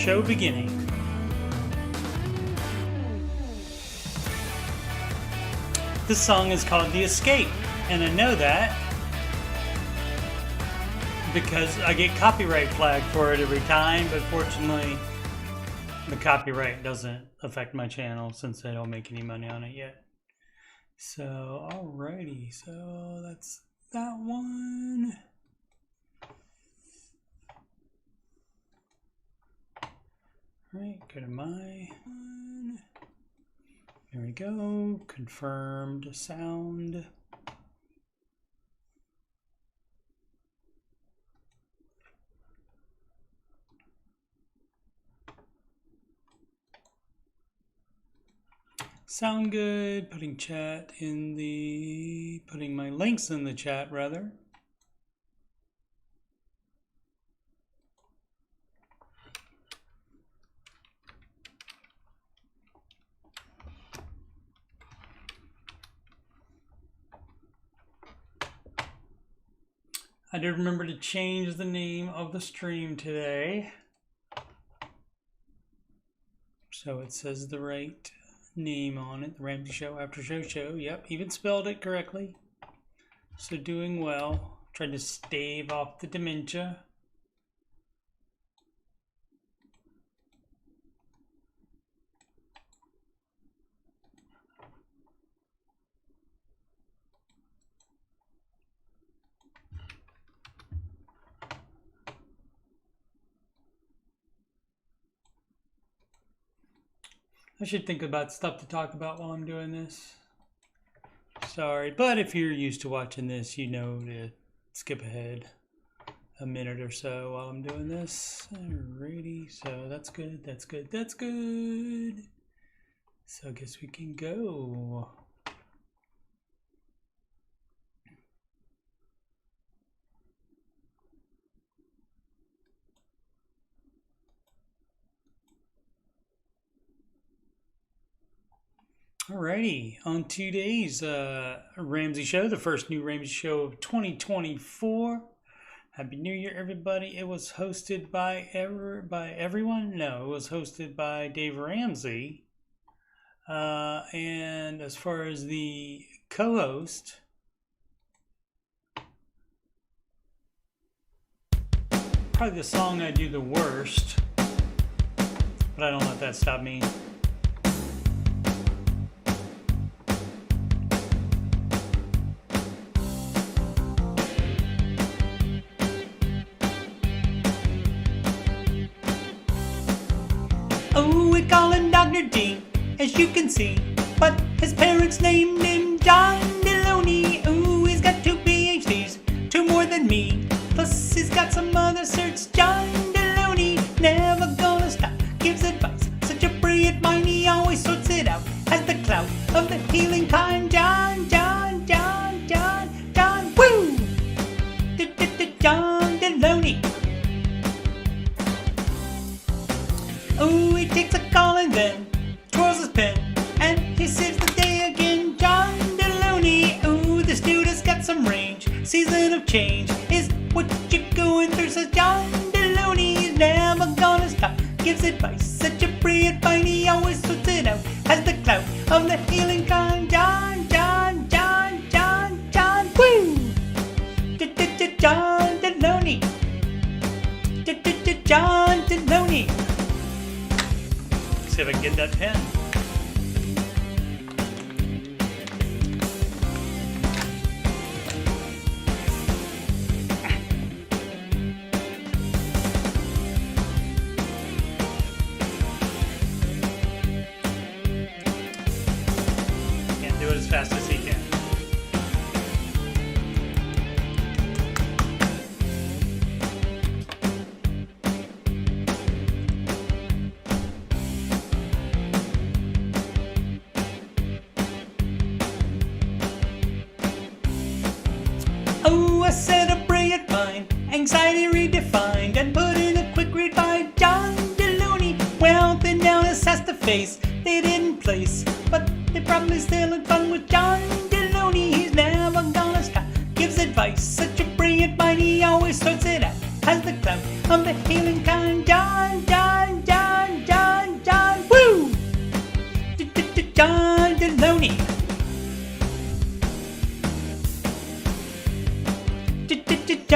show beginning. This song is called The Escape, and I know that because I get copyright flagged for it every time, but fortunately the copyright doesn't affect my channel since I don't make any money on it yet. So, alrighty, so that's that one. Alright, go to my one. There we go, confirmed sound. Sound good. Putting my links in the chat rather. I did remember to change the name of the stream today, so it says the right name on it. The Ramsey Show, Aftershow show. Yep, even spelled it correctly. So doing well. Tried to stave off the dementia. I should think about stuff to talk about while I'm doing this. Sorry, but if you're used to watching this, you know to skip ahead a minute or so while I'm doing this. Alrighty, so that's good, that's good, that's good. So I guess we can go. Alrighty, on today's Ramsey Show, the first new Ramsey Show of 2024. Happy New Year, everybody. It was hosted by everyone? No, it was hosted by Dave Ramsey. And as far as the co-host, probably the song I do the worst, but I don't let that stop me. Oh, we call him Dr. D, as you can see, but his parents named him John Deloney. Ooh, he's got 2 PhDs, 2 more than me, plus he's got some other certs. John Deloney, never gonna stop, gives advice, such a brilliant mind, he always sorts it out, has the clout of the healing kind. John, John, John, John, John, woo! John Deloney. Oh, he takes a call and then twirls his pen, and he saves the day again. John Deloney, ooh, this dude has got some range. Season of change is what you're going through, says John Deloney. He's never gonna stop, gives advice, such a brilliant mind, he always sorts it out, has the clout of the healing kind. John, John, John, John, John, woo! John Deloney. John Deloney. See if I can get that pen. Can't do it as fast as he can. I said a brilliant mind, anxiety redefined, and put in a quick read by John Deloney. Wealth and illness has to face, they didn't place, but they probably still had fun with John Deloney. He's never gonna stop, gives advice, such a brilliant mind, he always sorts it out, has the clout of the healing kind. John, John, John.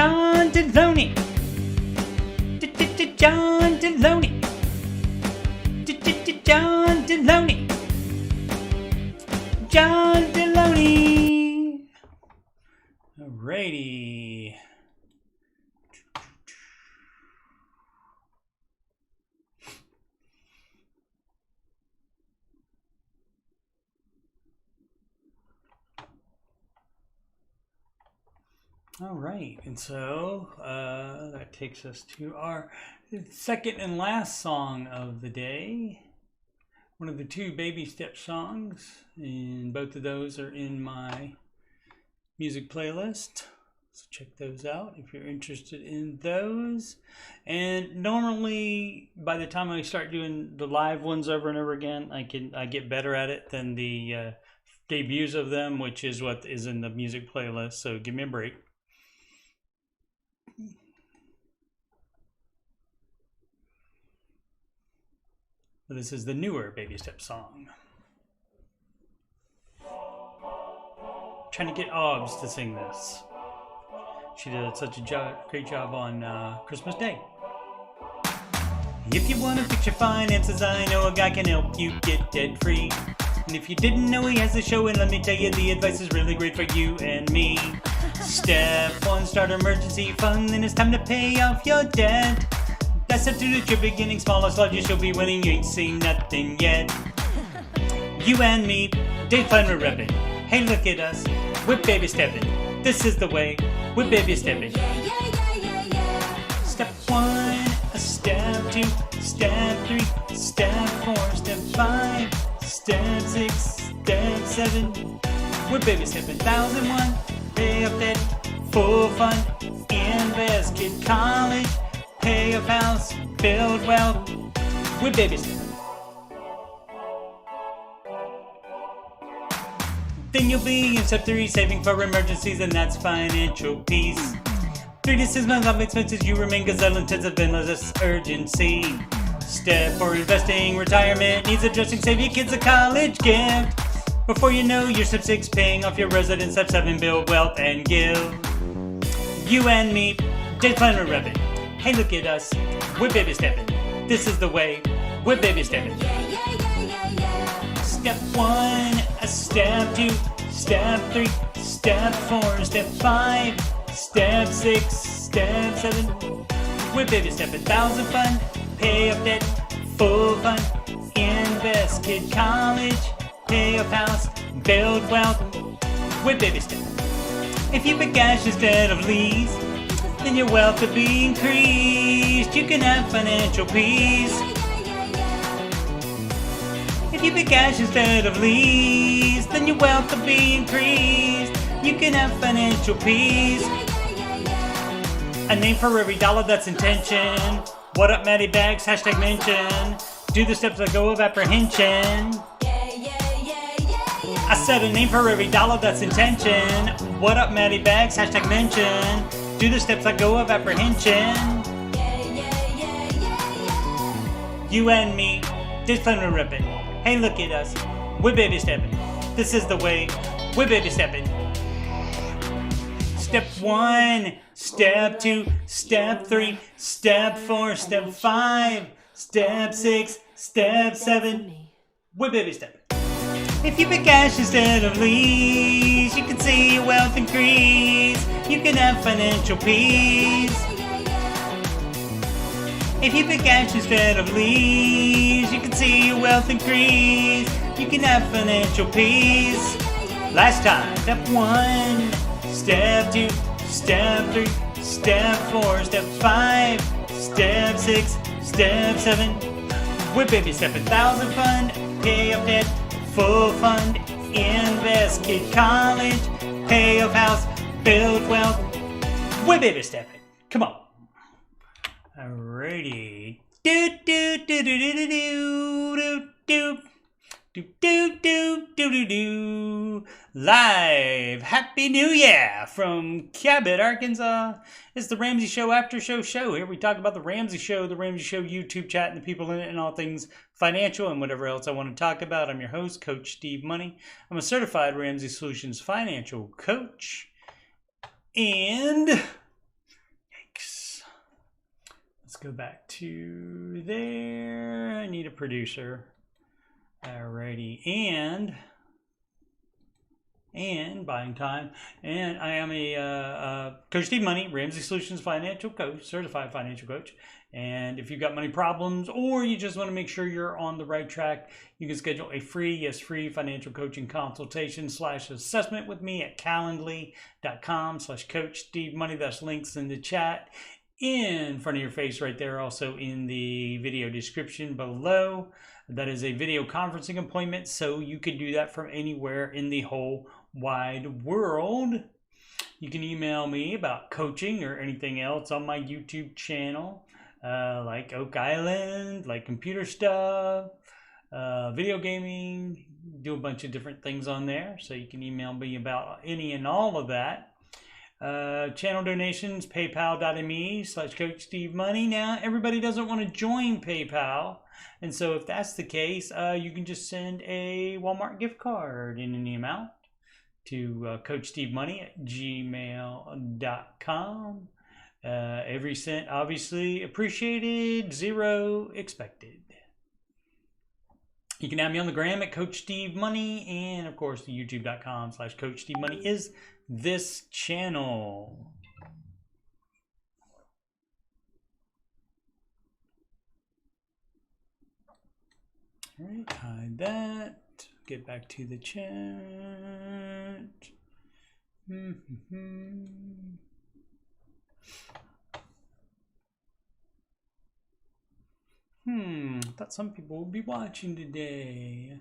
John Deloney. John Deloney. John Deloney. John Deloney. Alrighty. All right, and so that takes us to our second and last song of the day. One of the two Baby Step songs, and both of those are in my music playlist. So check those out if you're interested in those. And normally, by the time I start doing the live ones over and over again, I get better at it than the debuts of them, which is what is in the music playlist. So give me a break. This is the newer Baby Step song. Trying to get Obbs to sing this. She did such a great job on Christmas Day. If you want to fix your finances, I know a guy can help you get debt free. And if you didn't know, he has a show, and let me tell you, the advice is really great for you and me. Step 1, start emergency fund, then it's time to pay off your debt. That's up to the trip beginning, smallest largest, you'll be winning, you ain't seen nothing yet. You and me, day fun, we're reppin'. Hey, look at us, we're baby steppin'. This is the way, we're baby steppin'. Step 1, step 2, step 3, step 4, step 5, step 6, step 7. We're baby steppin'. 1001, pay up debt, full fund, invest, kid college, pay off house, build wealth. We're baby stepping. Then you'll be in step 3, saving for emergencies, and that's financial peace. 3 to 6 months of expenses, you remain gazelle intensive and less urgency. Step 4, investing, retirement needs addressing, save your kids a college gift. Before you know, your step 6, paying off your residence. Step 7, build wealth and give. You and me, Jay's plan we're reppin'. Hey, look at us, we're baby steppin'. This is the way, we're baby steppin'. Step 1, step 2, step 3, step 4, step 5, step 6, step 7. We're baby steppin'. 1000 fund, pay off debt, full fund, invest, kid college, pay off house, build wealth. We're baby steppin'. If you pay cash instead of lease, then your wealth will be increased. You can have financial peace. If you pay cash instead of lease, then your wealth will be increased. You can have financial peace. A name for every dollar that's intention. What up, Maddie Bags? Hashtag mention. Do the steps that go of apprehension. I said a name for every dollar that's intention. What up, Maddie Bags? Hashtag mention. Do the steps that go of apprehension. You and me, this fun we're ripping. Hey, look at us, we're baby stepping. This is the way, we're baby stepping. Step 1, step 2, step 3, step 4, step 5, step 6, step 7. We're baby stepping. If you pay cash instead of lease, you can see your wealth increase. You can have financial peace. If you pay cash instead of lease, you can see your wealth increase. You can have financial peace. Last time, step 1, step 2, step 3, step 4, step 5, step 6, step 7. We're baby stepping. 1000 fund, pay off debt, full fund, invest, kid college, pay off house, build wealth. We're baby stepping. Come on. Alrighty. Do do do do do do do do do do do do do. Live. Happy New Year from Cabot, Arkansas. It's the Ramsey Show Aftershow show. Here we talk about the Ramsey Show YouTube chat, and the people in it, and all things financial and whatever else I want to talk about. I'm your host, Coach Steve Money. I'm a certified Ramsey Solutions financial coach. And go back to there. I need a producer. Alrighty, and buying time. And I am a Coach Steve Money, Ramsey Solutions financial coach, certified financial coach. And if you've got money problems or you just want to make sure you're on the right track, you can schedule a free financial coaching consultation / assessment with me at calendly.com/Coach Steve Money. That's links in the chat in front of your face right there, also in the video description below. That is a video conferencing appointment, so you can do that from anywhere in the whole wide world. You can email me about coaching or anything else on my YouTube channel, like Oak Island, like computer stuff, video gaming, do a bunch of different things on there. So you can email me about any and all of that. Channel donations, paypal.me/Coach Steve Money. Now, everybody doesn't want to join PayPal. And so if that's the case, you can just send a Walmart gift card in any amount to CoachSteveMoney@gmail.com. Every cent obviously appreciated, zero expected. You can add me on the gram at Coach Steve Money, and of course the youtube.com/Coach Steve Money is this channel. All right, hide that. Get back to the chat. Thought some people would be watching today.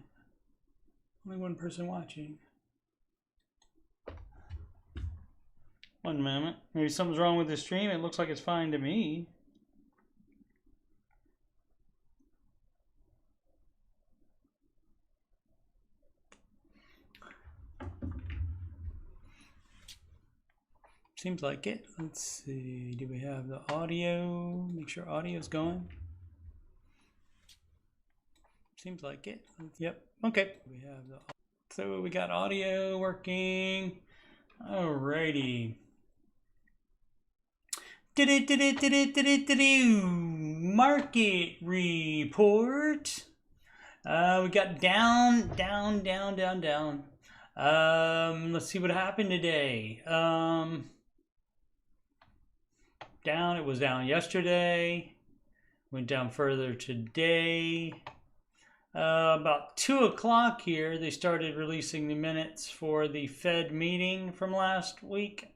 Only one person watching. One moment. Maybe something's wrong with the stream. It looks like it's fine to me. Seems like it. Let's see. Do we have the audio? Make sure audio's going. Seems like it. Yep. Okay. So we got audio working. Alrighty. Market report. We got down. Let's see what happened today. Down. It was down yesterday. Went down further today. About 2 o'clock here, they started releasing the minutes for the Fed meeting from last week.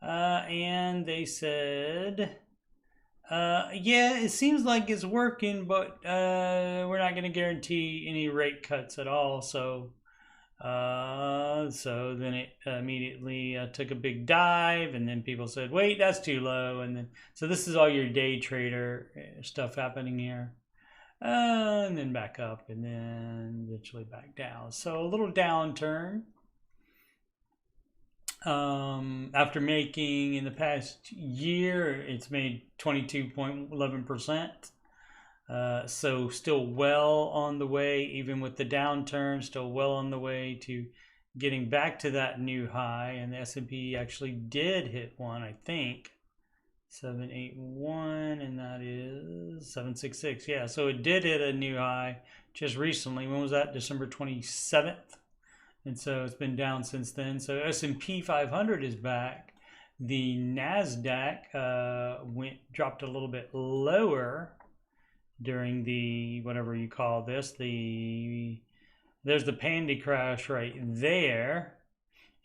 And they said, yeah, it seems like it's working, but we're not going to guarantee any rate cuts at all. So then it immediately took a big dive, and then people said, wait, that's too low. And then, so this is all your day trader stuff happening here. And then back up, and then eventually back down. So a little downturn. After making in the past year, it's made 22.11%. So still well on the way, even with the downturn, still well on the way to getting back to that new high. And the S&P actually did hit one, I think. 781, and that is 766. Yeah, so it did hit a new high just recently. When was that? December 27th. And so it's been down since then. So S&P 500 is back. The NASDAQ dropped a little bit lower during the, whatever you call this, there's the pandy crash right there.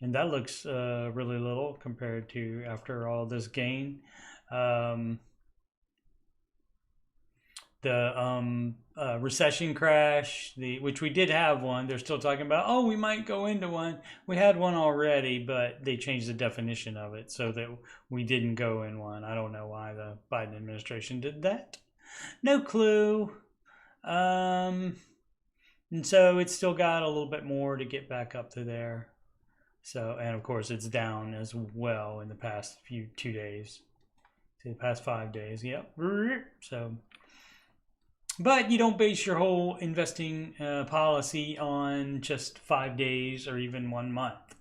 And that looks really little compared to after all this gain. The recession crash, which we did have one. They're still talking about, oh, we might go into one. We had one already, but they changed the definition of it so that we didn't go in one. I don't know why the Biden administration did that. No clue. And so it's still got a little bit more to get back up to there. So, and of course it's down as well in the past 2 days. The past 5 days, yep. So, but you don't base your whole investing policy on just 5 days or even 1 month.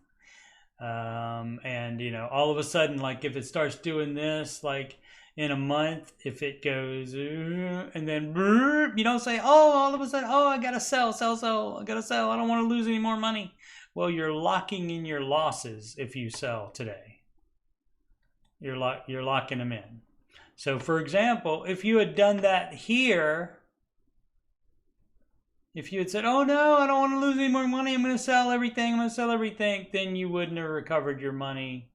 And you know, all of a sudden, like if it starts doing this, like in a month, if it goes and then you don't say, oh, all of a sudden, oh, I gotta sell, I gotta sell, I don't want to lose any more money. Well, you're locking in your losses if you sell today. You're locking them in. So for example, if you had done that here, if you had said, oh no, I don't want to lose any more money, I'm going to sell everything, then you wouldn't have recovered your money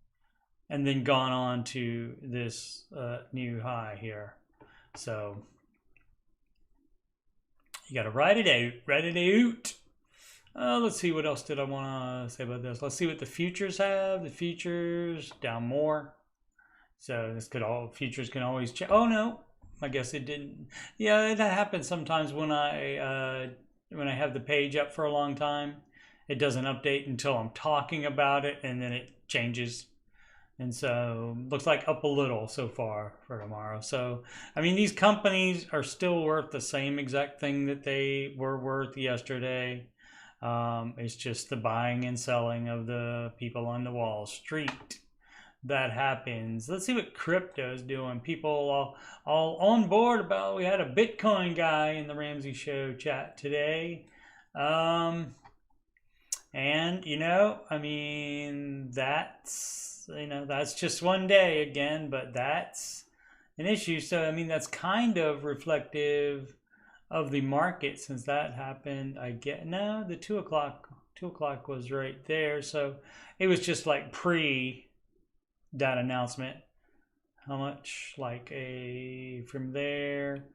and then gone on to this new high here. So you got to write it out. Let's see, what else did I want to say about this? Let's see what the futures have. The futures down more. So this futures can always change. Oh no, I guess it didn't. Yeah, that happens sometimes when I have the page up for a long time. It doesn't update until I'm talking about it, and then it changes. And so looks like up a little so far for tomorrow. So, I mean, these companies are still worth the same exact thing that they were worth yesterday. It's just the buying and selling of the people on the Wall Street that happens. Let's see what crypto is doing. People all on board about, we had a Bitcoin guy in the Ramsey show chat today. And, I mean, that's just one day again, but that's an issue. So, I mean, that's kind of reflective of the market since that happened. The 2 o'clock was right there. So it was just like that announcement. How much? From there,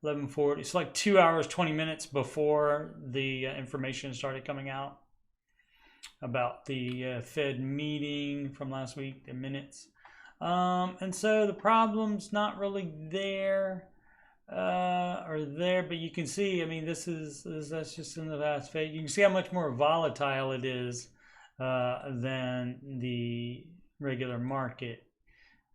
11:40. It's like 2 hours, 20 minutes before the information started coming out about the Fed meeting from last week, the minutes. And so the problem's not really there, but you can see, I mean, that's just in the last phase. You can see how much more volatile it is than the regular market.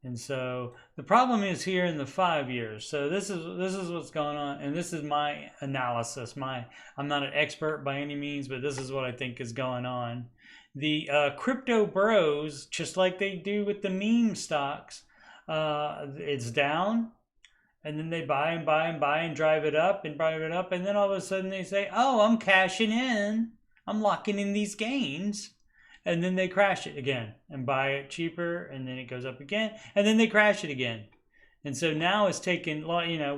And so the problem is here in the 5 years. So this is what's going on, and this is my analysis. I'm not an expert by any means, but this is what I think is going on. The crypto bros, just like they do with the meme stocks, it's down, and then they buy and drive it up, and then all of a sudden they say, oh, I'm cashing in, I'm locking in these gains. And then they crash it again and buy it cheaper, and then it goes up again, and then they crash it again. And so now it's taken,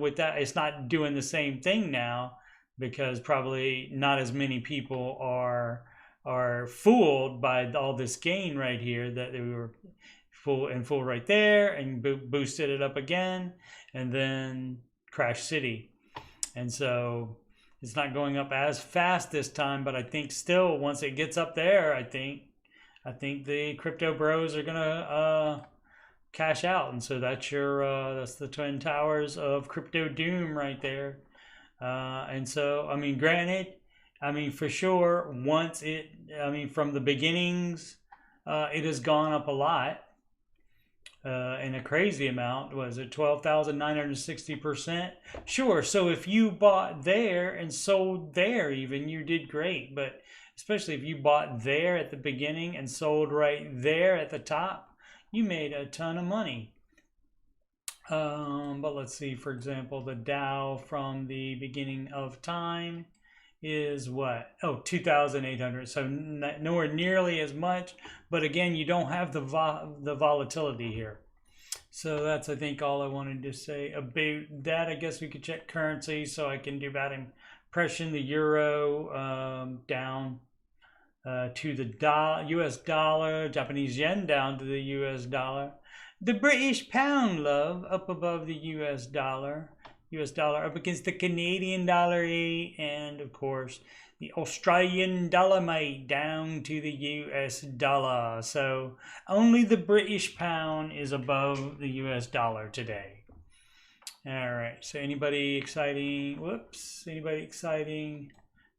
with that, it's not doing the same thing now, because probably not as many people are fooled by all this gain right here, that they were full right there, and boosted it up again, and then crash city. And so it's not going up as fast this time, but I think still, once it gets up there, I think the crypto bros are gonna cash out, and so that's that's the twin towers of crypto doom right there. And so, I mean, granted, I mean, for sure, from the beginnings, it has gone up a lot, in a crazy amount. Was it 12,960%? Sure. So if you bought there and sold there, even, you did great, but especially if you bought there at the beginning and sold right there at the top, you made a ton of money. But let's see, for example, the Dow from the beginning of time is what? Oh, 2,800. So nowhere nearly as much, but again, you don't have the volatility here. So that's, I think, all I wanted to say about that. I guess we could check currency, so I can do about impression. The euro down to the US dollar, Japanese yen down to the US dollar. The British pound, love, up above the US dollar up against the Canadian dollar, and of course the Australian dollar, mate, down to the US dollar. So only the British pound is above the US dollar today. All right, so anybody exciting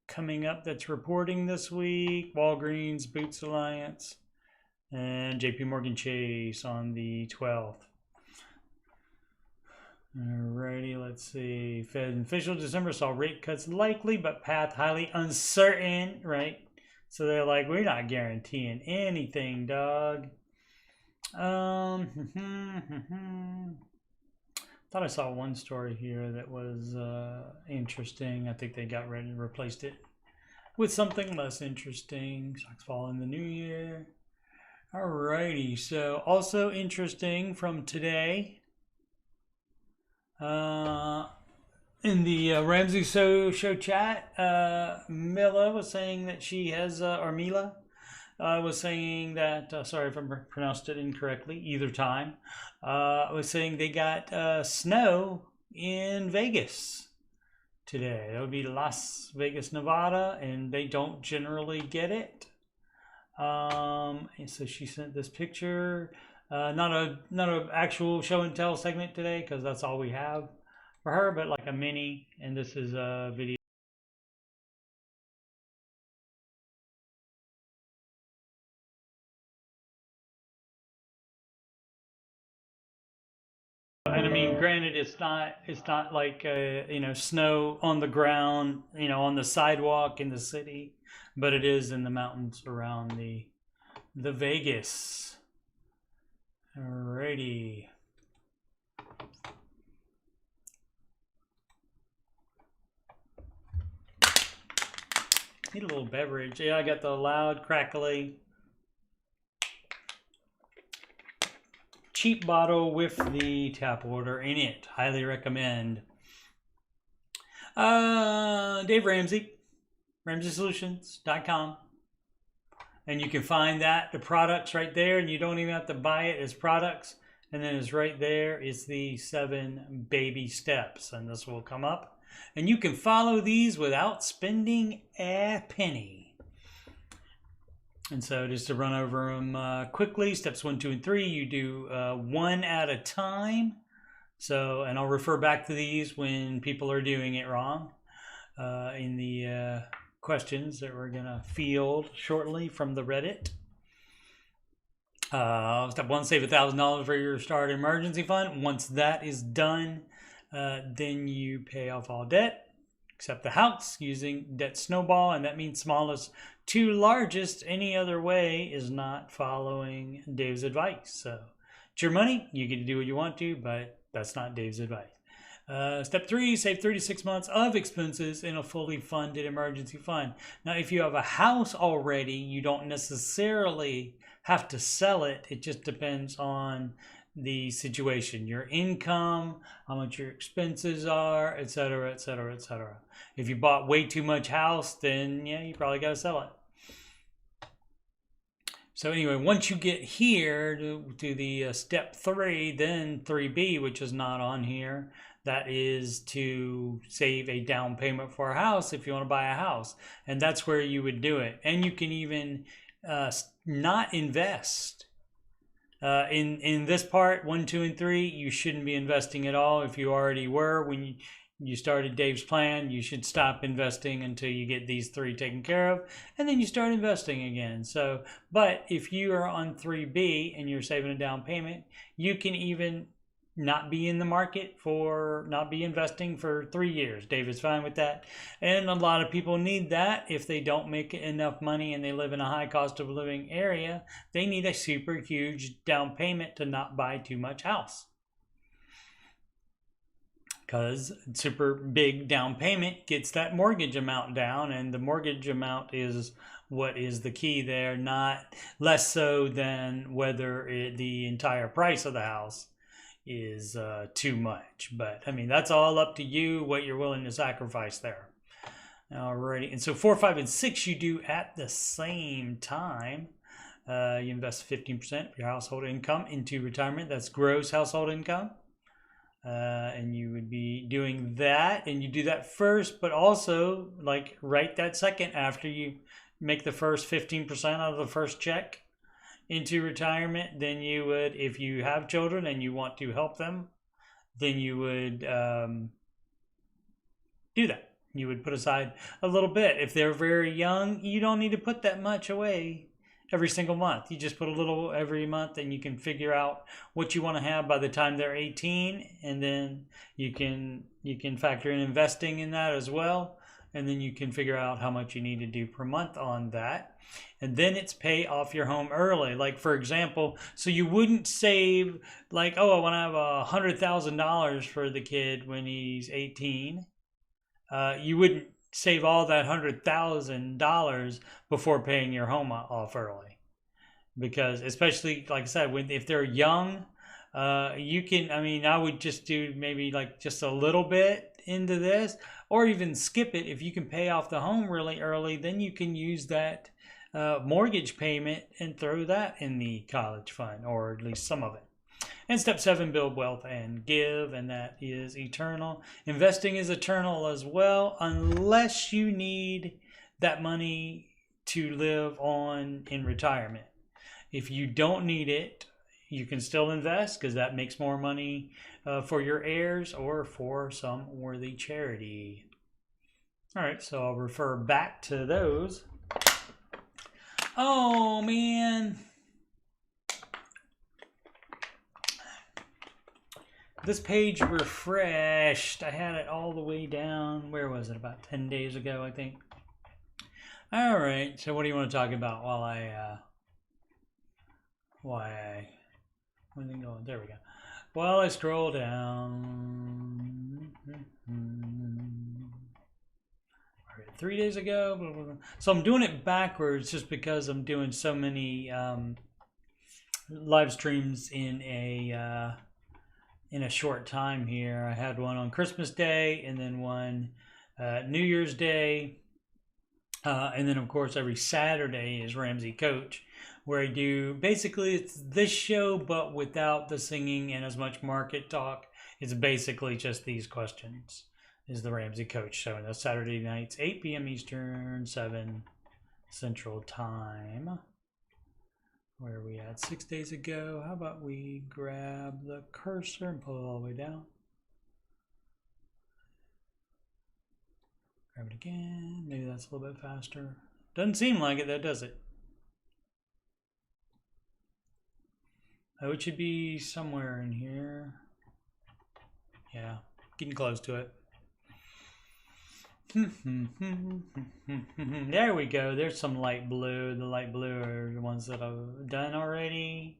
coming up that's reporting this week? Walgreens, Boots Alliance, and JP Morgan Chase on the 12th. Alrighty, let's see. Fed official December saw rate cuts likely, but path highly uncertain, right? So they're like, we're not guaranteeing anything, dog. Thought I saw one story here that was interesting. I think they got rid and replaced it with something less interesting. Stocks fall in the new year. Alrighty, so also interesting from today. In the Ramsey show chat, Mila was saying that she has, or Mila was saying that, sorry if I pronounced it incorrectly, either time, was saying they got snow in Vegas today. That would be Las Vegas, Nevada, and they don't generally get it. And so she sent this picture. Not a actual show and tell segment today because that's all we have for her, but like a mini, and this is a video. And I mean, granted, it's not like you know, snow on the ground, you know, on the sidewalk in the city, but it is in the mountains around the Vegas. Alrighty. Need a little beverage. Yeah, I got the loud, crackly, cheap bottle with the tap water in it. Highly recommend. Dave Ramsey, RamseySolutions.com. And you can find that, the products right there, and you don't even have to buy it as products. And then it's right there, it's the 7 baby steps, and this will come up. And you can follow these without spending a penny. And so just to run over them quickly, steps 1, 2, and 3, you do one at a time. So, and I'll refer back to these when people are doing it wrong in the questions that we're gonna field shortly from the Reddit. Step 1, save $1,000 for your start emergency fund. Once that is done, then you pay off all debt except the house using debt snowball, and that means smallest to largest. Any other way is not following Dave's advice. So it's your money, you get to do what you want to, but that's not Dave's advice. Step 3, save 36 months of expenses in a fully funded emergency fund. Now, if you have a house already, you don't necessarily have to sell it. It just depends on the situation, your income, how much your expenses are, etc., etc., etc. If you bought way too much house, then yeah, you probably got to sell it. So anyway, once you get here to the step 3, then 3B, which is not on here, that is to save a down payment for a house if you want to buy a house. And that's where you would do it. And you can even not invest. In this part, 1, 2, and 3, you shouldn't be investing at all. If you already were when you started Dave's plan, you should stop investing until you get these 3 taken care of, and then you start investing again. So, but if you are on 3B and you're saving a down payment, you can even not be in the market not be investing for 3 years. Dave is fine with that. And a lot of people need that if they don't make enough money and they live in a high cost of living area. They need a super huge down payment to not buy too much house. Because super big down payment gets that mortgage amount down, and the mortgage amount is what is the key there, not less so than whether the entire price of the house is too much. But I mean, that's all up to you, what you're willing to sacrifice there. Alrighty, and so 4, 5, and 6 you do at the same time. You invest 15% of your household income into retirement. That's gross household income. And you would be doing that, and you do that first, but also like right that second after you make the first 15% out of the first check into retirement. Then you would, if you have children and you want to help them, then you would do that. You would put aside a little bit. If they're very young, you don't need to put that much away every single month. You just put a little every month, and you can figure out what you want to have by the time they're 18, and then you can factor in investing in that as well. and then you can figure out how much you need to do per month on that. And then it's pay off your home early. Like, for example, so you wouldn't save like, oh, I want to have $100,000 for the kid when he's 18. You wouldn't save all that $100,000 before paying your home off early, because especially like I said, if they're young, you can. I mean, I would just do maybe like just a little bit into this, or even skip it. If you can pay off the home really early, then you can use that mortgage payment and throw that in the college fund, or at least some of it. And step 7, build wealth and give, and that is eternal. Investing is eternal as well, unless you need that money to live on in retirement. If you don't need it, you can still invest, because that makes more money for your heirs or for some worthy charity. All right, so I'll refer back to those. Oh, man. This page refreshed. I had it all the way down. Where was it? About 10 days ago, I think. All right. So what do you want to talk about while there we go. While I scroll down. 3 days ago. Blah, blah, blah. So I'm doing it backwards just because I'm doing so many live streams in a short time here. I had one on Christmas Day, and then one New Year's Day, and then of course every Saturday is Ramsey Coach, where I do basically it's this show but without the singing and as much market talk. It's basically just these questions. Is the Ramsey Coach show, and that's Saturday nights, 8 p.m. Eastern, 7 Central Time. Where are we at? 6 days ago. How about we grab the cursor and pull it all the way down? Grab it again. Maybe that's a little bit faster. Doesn't seem like it though, does it? Oh, it should be somewhere in here. Yeah, getting close to it. There we go. There's some light blue. The light blue are the ones that I've done already.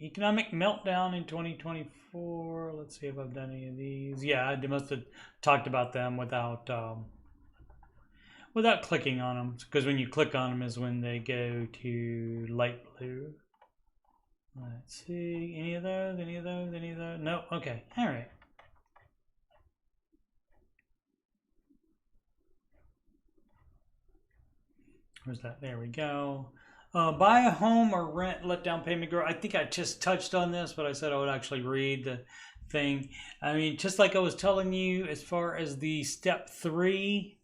Economic meltdown in 2024. Let's see if I've done any of these. Yeah, I must have talked about them without clicking on them, because when you click on them is when they go to light blue. Let's see. Any of those? Any of those? Any of those? No. Okay. All right. Where's that? There we go. Buy a home or rent, let down payment grow. I think I just touched on this, but I said I would actually read the thing. I mean, just like I was telling you as far as the step 3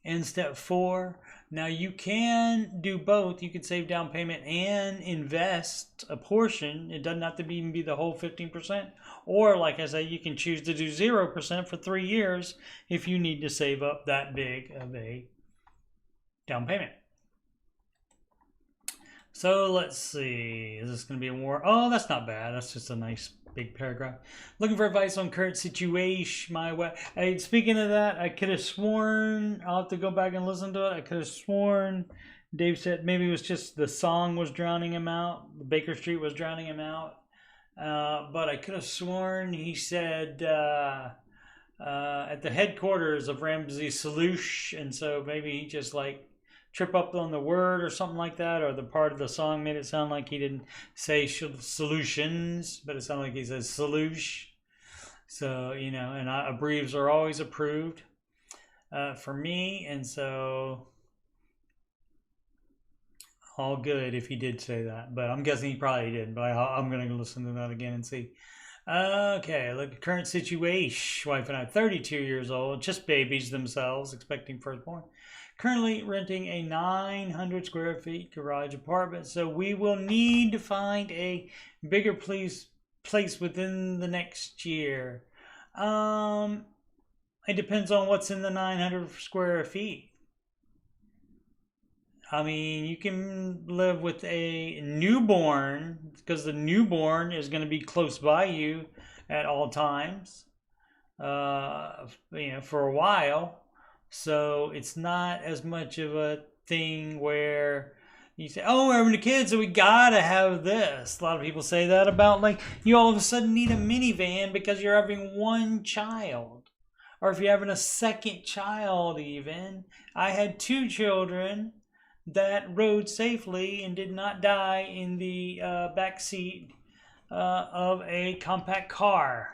and step 4. Now you can do both. You can save down payment and invest a portion. It doesn't have to even be the whole 15%. Or like I say, you can choose to do 0% for 3 years if you need to save up that big of a down payment. So let's see, is this going to be a war? Oh, that's not bad. That's just a nice big paragraph. Looking for advice on current situation. Hey, speaking of that, I could have sworn, I'll have to go back and listen to it. I could have sworn Dave said maybe it was just the song was drowning him out. The Baker Street was drowning him out. But I could have sworn he said at the headquarters of Ramsey Solution. And so maybe he just like trip up on the word or something like that, or the part of the song made it sound like he didn't say solutions, but it sounded like he said solution. So, you know, and abbreves are always approved for me, and so all good if he did say that, but I'm guessing he probably didn't, but I'm going to listen to that again and see. Okay, look at current situation. Wife and I, 32 years old, just babies themselves, expecting firstborn. Currently renting a 900 square feet garage apartment, so we will need to find a bigger place within the next year. It depends on what's in the 900 square feet. I mean, you can live with a newborn, because the newborn is going to be close by you at all times. for a while. So it's not as much of a thing where you say, oh, we're having a kid, so we gotta have this. A lot of people say that about, like, you all of a sudden need a minivan because you're having one child. Or if you're having a second child even. I had 2 children that rode safely and did not die in the back seat of a compact car.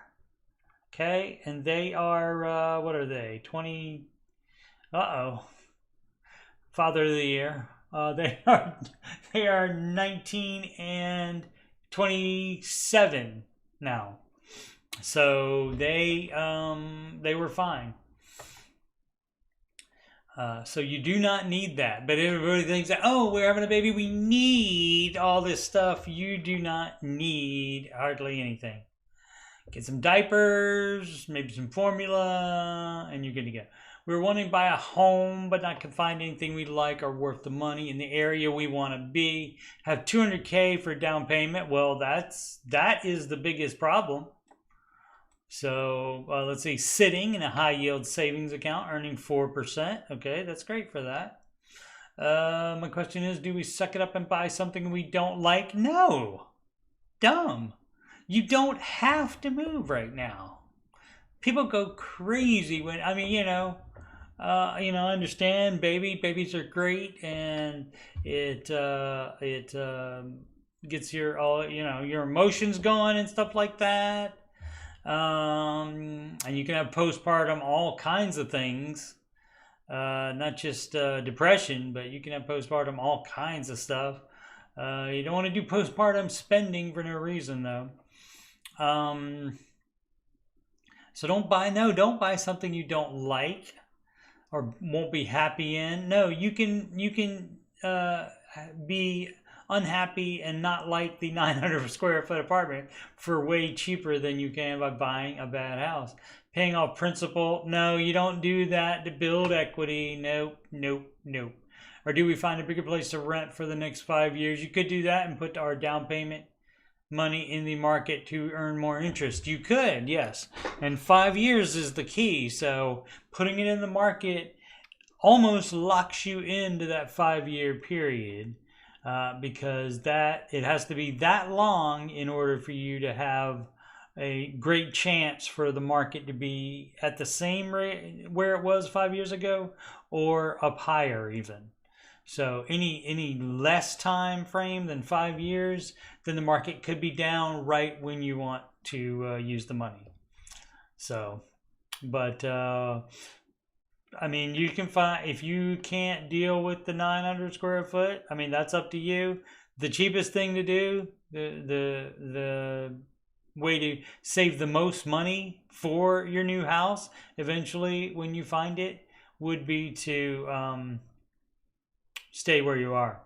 Okay, and they are, what are they, 20, Father of the Year. They are 19 and 27 now. So they were fine. So you do not need that. But everybody thinks that, oh, we're having a baby, we need all this stuff. You do not need hardly anything. Get some diapers, maybe some formula, and you're good to go. We're wanting to buy a home, but not can find anything we like or worth the money in the area we want to be. Have $200K for down payment. Well, that is the biggest problem. So let's see, sitting in a high yield savings account, earning 4%. Okay, that's great for that. My question is, do we suck it up and buy something we don't like? No. Dumb. You don't have to move right now. People go crazy when, I mean, I understand babies are great, and it gets your emotions going and stuff like that. And you can have postpartum, all kinds of things, not just depression, but you can have postpartum, all kinds of stuff. You don't want to do postpartum spending for no reason, though. So don't buy something you don't like or won't be happy in. No, you can be unhappy and not like the 900 square foot apartment for way cheaper than you can by buying a bad house. Paying off principal, no, you don't do that to build equity. Nope. Or do we find a bigger place to rent for the next 5 years? You could do that and put our down payment money in the market to earn more interest. You could, yes. And 5 years is the key. So putting it in the market almost locks you into that 5-year period, because it has to be that long in order for you to have a great chance for the market to be at the same rate where it was 5 years ago, or up higher even. So any less time frame than 5 years, then the market could be down right when you want to use the money. So, but I mean, you can find, if you can't deal with the 900 square foot, I mean, that's up to you. The cheapest thing to do, the way to save the most money for your new house eventually when you find it, would be to stay where you are.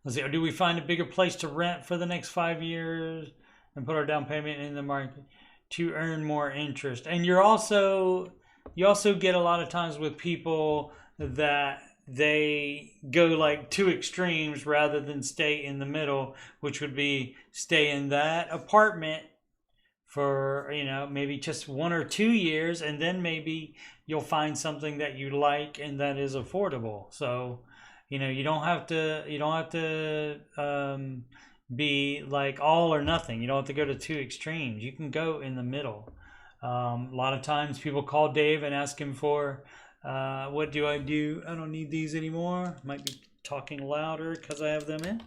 Let's see, or do we find a bigger place to rent for the next 5 years and put our down payment in the market to earn more interest? And you also get a lot of times with people that they go like 2 extremes rather than stay in the middle, which would be stay in that apartment for, maybe just 1 or 2 years, and then maybe you'll find something that you like and that is affordable. So, you don't have to be like all or nothing. You don't have to go to 2 extremes. You can go in the middle. A lot of times people call Dave and ask him for, what do? I don't need these anymore. Might be talking louder because I have them in.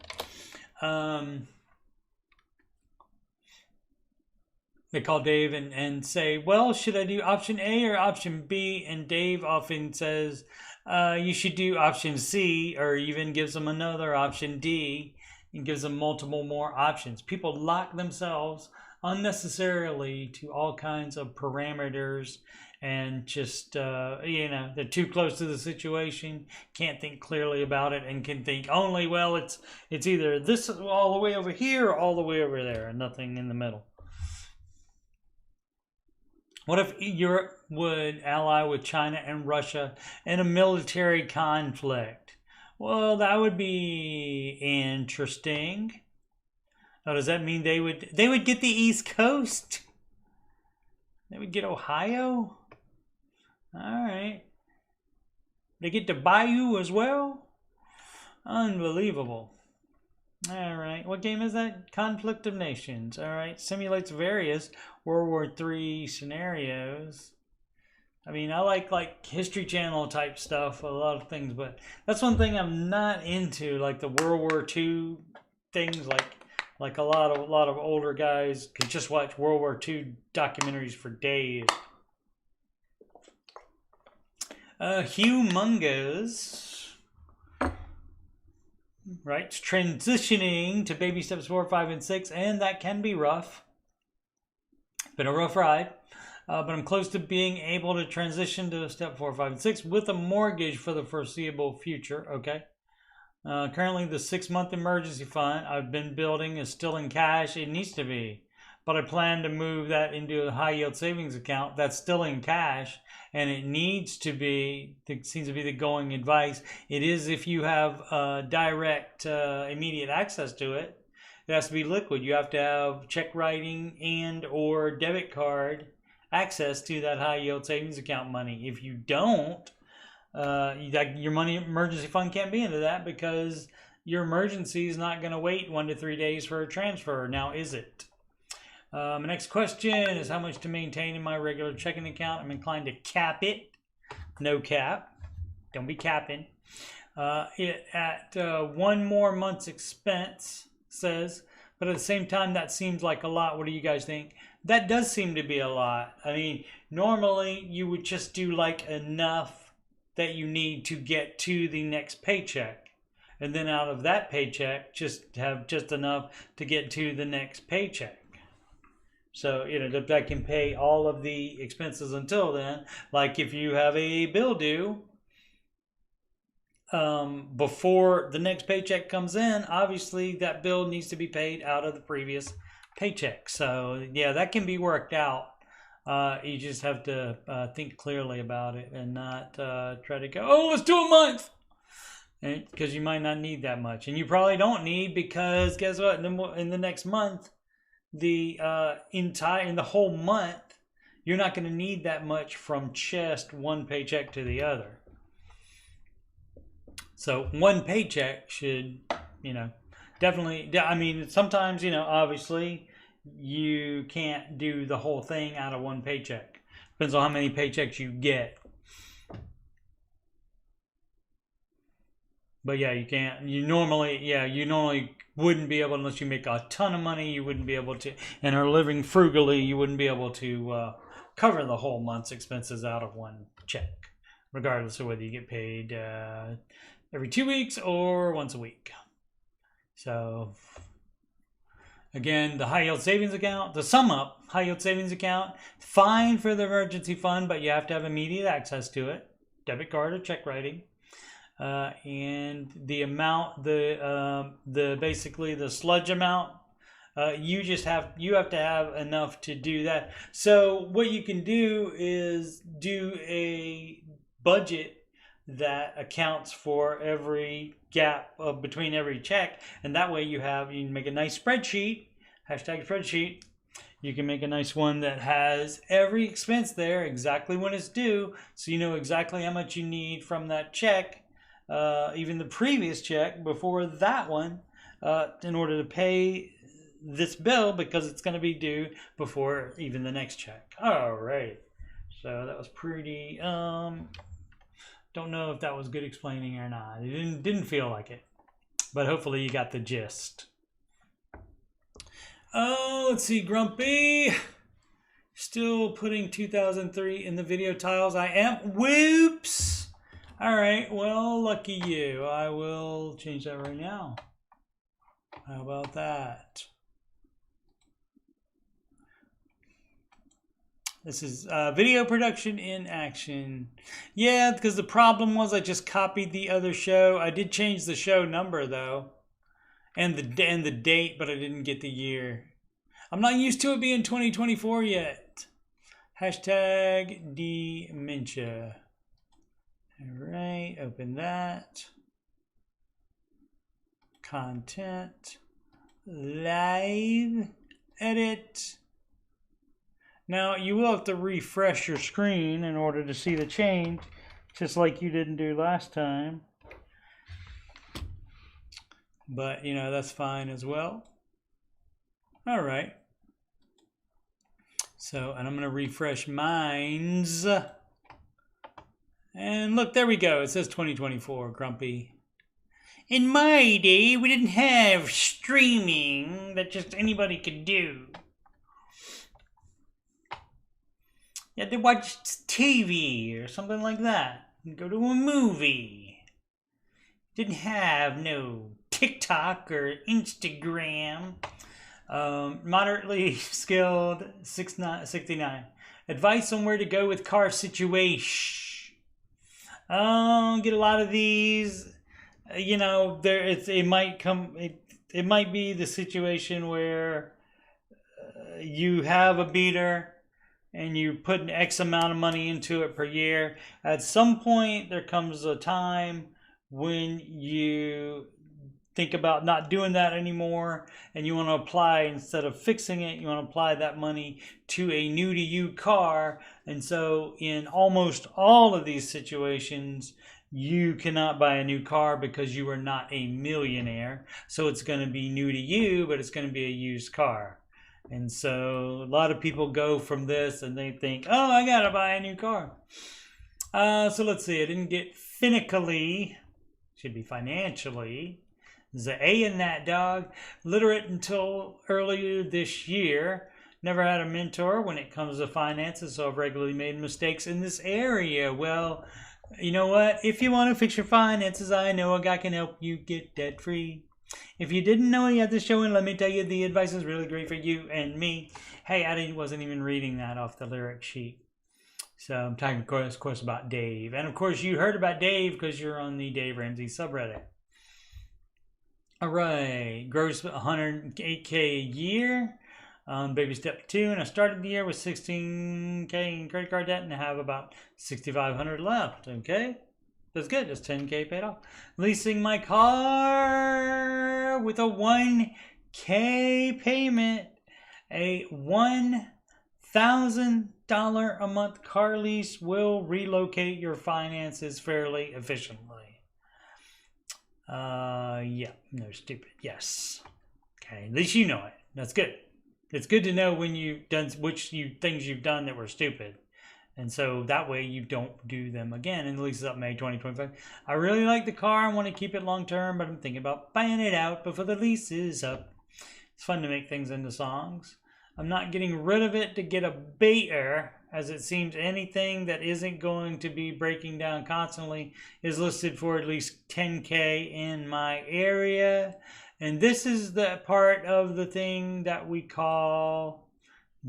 They call Dave and say, well, should I do option A or option B? And Dave often says, you should do option C, or even gives them another option D, and gives them multiple more options. People lock themselves unnecessarily to all kinds of parameters, and just, they're too close to the situation, can't think clearly about it, and can think only, well, it's either this all the way over here or all the way over there, and nothing in the middle. What if Europe would ally with China and Russia in a military conflict? Well, that would be interesting. Now, does that mean they would get the East Coast? Then we get Ohio. All right. They get to Bayou as well. Unbelievable. All right. What game is that? Conflict of Nations. All right. Simulates various World War III scenarios. I mean, I like History Channel type stuff, a lot of things, but that's one thing I'm not into, like the World War II things. Like a lot of older guys could just watch World War II documentaries for days. Humongous. Right, transitioning to baby steps 4, 5, and 6, and that can be rough. It's been a rough ride. But I'm close to being able to transition to step 4, 5, and 6 with a mortgage for the foreseeable future. Okay. Currently, the 6-month emergency fund I've been building is still in cash. It needs to be. But I plan to move that into a high yield savings account that's still in cash. And it needs to be, it seems to be the going advice. It is if you have direct, immediate access to it. It has to be liquid. You have to have check writing and or debit card access to that high yield savings account money. If you don't, your money emergency fund can't be into that because your emergency is not going to wait 1 to 3 days for a transfer. Now, is it? My next question is how much to maintain in my regular checking account. I'm inclined to cap it. No cap. Don't be capping. It at 1 more month's expense, says, but at the same time, that seems like a lot. What do you guys think? That does seem to be a lot. I mean, normally you would just do like enough that you need to get to the next paycheck. And then out of that paycheck, just have just enough to get to the next paycheck. So, you know, that can pay all of the expenses until then. Like if you have a bill due before the next paycheck comes in, obviously that bill needs to be paid out of the previous paycheck. So yeah, that can be worked out. You just have to think clearly about it and not try to go, oh, let's do a month, because you might not need that much, and you probably don't need, because guess what? In the next month, in the whole month, you're not going to need that much from just one paycheck to the other. So one paycheck should, you know, definitely, I mean, sometimes, you know, obviously you can't do the whole thing out of one paycheck. Depends on how many paychecks you get. But yeah, you can't, you normally wouldn't be able, unless you make a ton of money, you wouldn't be able to, and are living frugally, you wouldn't be able to cover the whole month's expenses out of one check, regardless of whether you get paid every 2 weeks or once a week. So again, the high yield savings account, the sum up high yield savings account, fine for the emergency fund, but you have to have immediate access to it, debit card or check writing. And the amount, basically the sludge amount, you have to have enough to do that. So what you can do is do a budget that accounts for every gap between every check, and that way you can make a nice spreadsheet, #spreadsheet. You can make a nice one that has every expense there, exactly when it's due, so you know exactly how much you need from that check, even the previous check before that one, in order to pay this bill, because it's going to be due before even the next check. All right, so that was pretty don't know if that was good explaining or not. It didn't feel like it, but hopefully you got the gist. Oh, let's see, Grumpy. Still putting 2003 in the video tiles. I am. Whoops. All right, well, lucky you. I will change that right now. How about that? This is video production in action. Yeah, because the problem was I just copied the other show. I did change the show number though, and the date, but I didn't get the year. I'm not used to it being 2024 yet. #dementia. All right, open that. Content, live, edit. Now, you will have to refresh your screen in order to see the change, just like you didn't do last time. But, you know, that's fine as well. All right. So, and I'm going to refresh mine's. And look, there we go. It says 2024, Grumpy. In my day, we didn't have streaming that just anybody could do. You had to watch TV or something like that. Go to a movie. Didn't have no TikTok or Instagram. Moderately skilled, 69. Advice on where to go with car situation. Get a lot of these. You know, it might be the situation where you have a beater and you put an X amount of money into it per year. At some point, there comes a time when you think about not doing that anymore and you want to apply, instead of fixing it, you want to apply that money to a new to you car. And so in almost all of these situations, you cannot buy a new car because you are not a millionaire. So it's going to be new to you, but it's going to be a used car. And so a lot of people go from this and they think, oh, I got to buy a new car. So let's see. I didn't get finically. Should be financially. There's an A in that, dog. Literate until earlier this year. Never had a mentor when it comes to finances, so I've regularly made mistakes in this area. Well, you know what? If you want to fix your finances, I know a guy can help you get debt free. If you didn't know you had this show, and let me tell you, the advice is really great for you and me. Hey, I wasn't even reading that off the lyric sheet. So I'm talking, of course, about Dave. And of course, you heard about Dave because you're on the Dave Ramsey subreddit. All right. Gross 108K a year. Baby step 2. And I started the year with 16K in credit card debt and I have about 6,500 left. Okay. That's good. That's 10K paid off. Leasing my car with a 1K payment. A $1,000 a month car lease will relocate your finances fairly efficiently. Yeah, no, stupid. Yes. Okay, at least you know it. That's good. It's good to know when you've done things you've done that were stupid. And so that way you don't do them again. And the lease is up May 2025. I really like the car. I want to keep it long term, but I'm thinking about buying it out before the lease is up. It's fun to make things into songs. I'm not getting rid of it to get a beater, as it seems anything that isn't going to be breaking down constantly is listed for at least 10K in my area. And this is the part of the thing that we call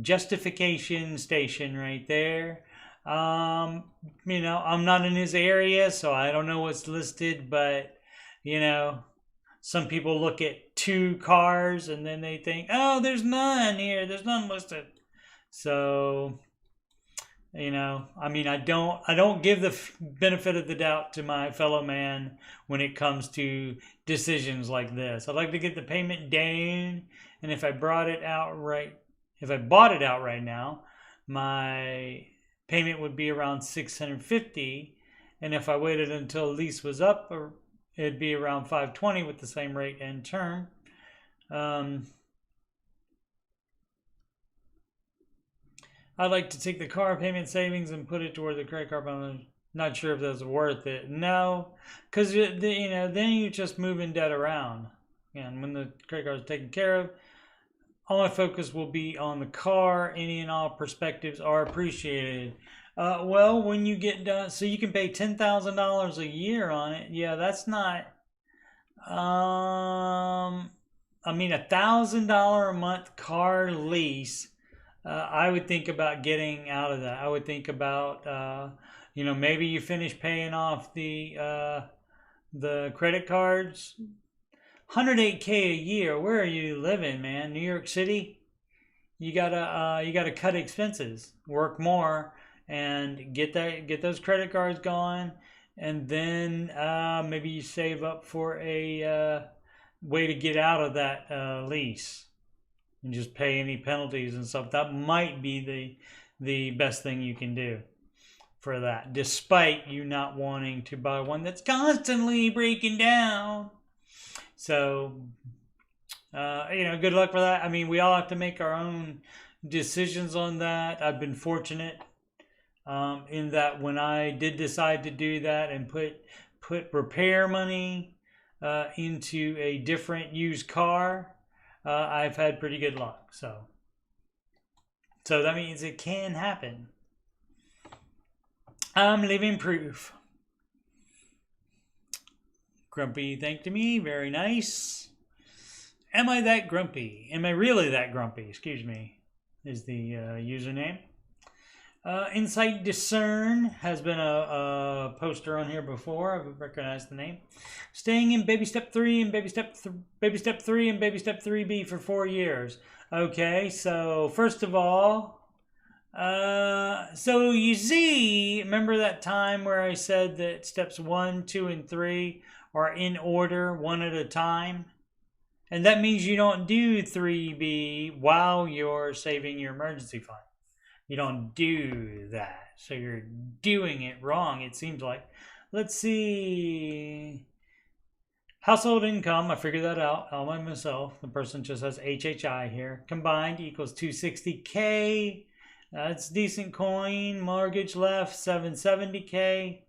justification station right there. You know, I'm not in his area, so I don't know what's listed, but, you know, some people look at 2 cars and then they think, oh, there's none here. There's none listed. So, you know, I mean, I don't give the benefit of the doubt to my fellow man when it comes to decisions like this. I'd like to get the payment down, and if I bought it outright now, my payment would be around $650, and if I waited until the lease was up, it'd be around $520 with the same rate and term. I'd like to take the car payment savings and put it toward the credit card, but I'm not sure if that's worth it. No, because you know, then you're just moving debt around. And when the credit card is taken care of, all my focus will be on the car. Any and all perspectives are appreciated. Well, when you get done, so you can pay $10,000 a year on it. Yeah, that's not. I mean, $1,000 a month car lease. I would think about getting out of that. I would think about, you know, maybe you finish paying off the credit cards. 108K a year. Where are you living, man? New York City? You gotta cut expenses, work more, and get those credit cards going, and then maybe you save up for a way to get out of that lease. and just pay any penalties and stuff. That might be the best thing you can do for that, despite you not wanting to buy one that's constantly breaking down. So, good luck for that. I mean, we all have to make our own decisions on that. I've been fortunate in that when I did decide to do that and put repair money into a different used car, I've had pretty good luck. So that means it can happen. I'm living proof. Grumpy thanked me. Very nice. Am I that grumpy? Am I really that grumpy? Excuse me, is the username. Insight Discern has been a poster on here before. I've recognized the name. Staying in baby step 3 and baby step 3 and baby step 3B for 4 years. Okay, so first of all, so you see, remember that time where I said that steps 1, 2, and 3 are in order, one at a time? And that means you don't do 3B while you're saving your emergency fund. You don't do that. So you're doing it wrong, it seems like. Let's see. Household income, I figured that out all by myself. The person just has HHI here. Combined equals 260K. That's decent coin. Mortgage left, 770K.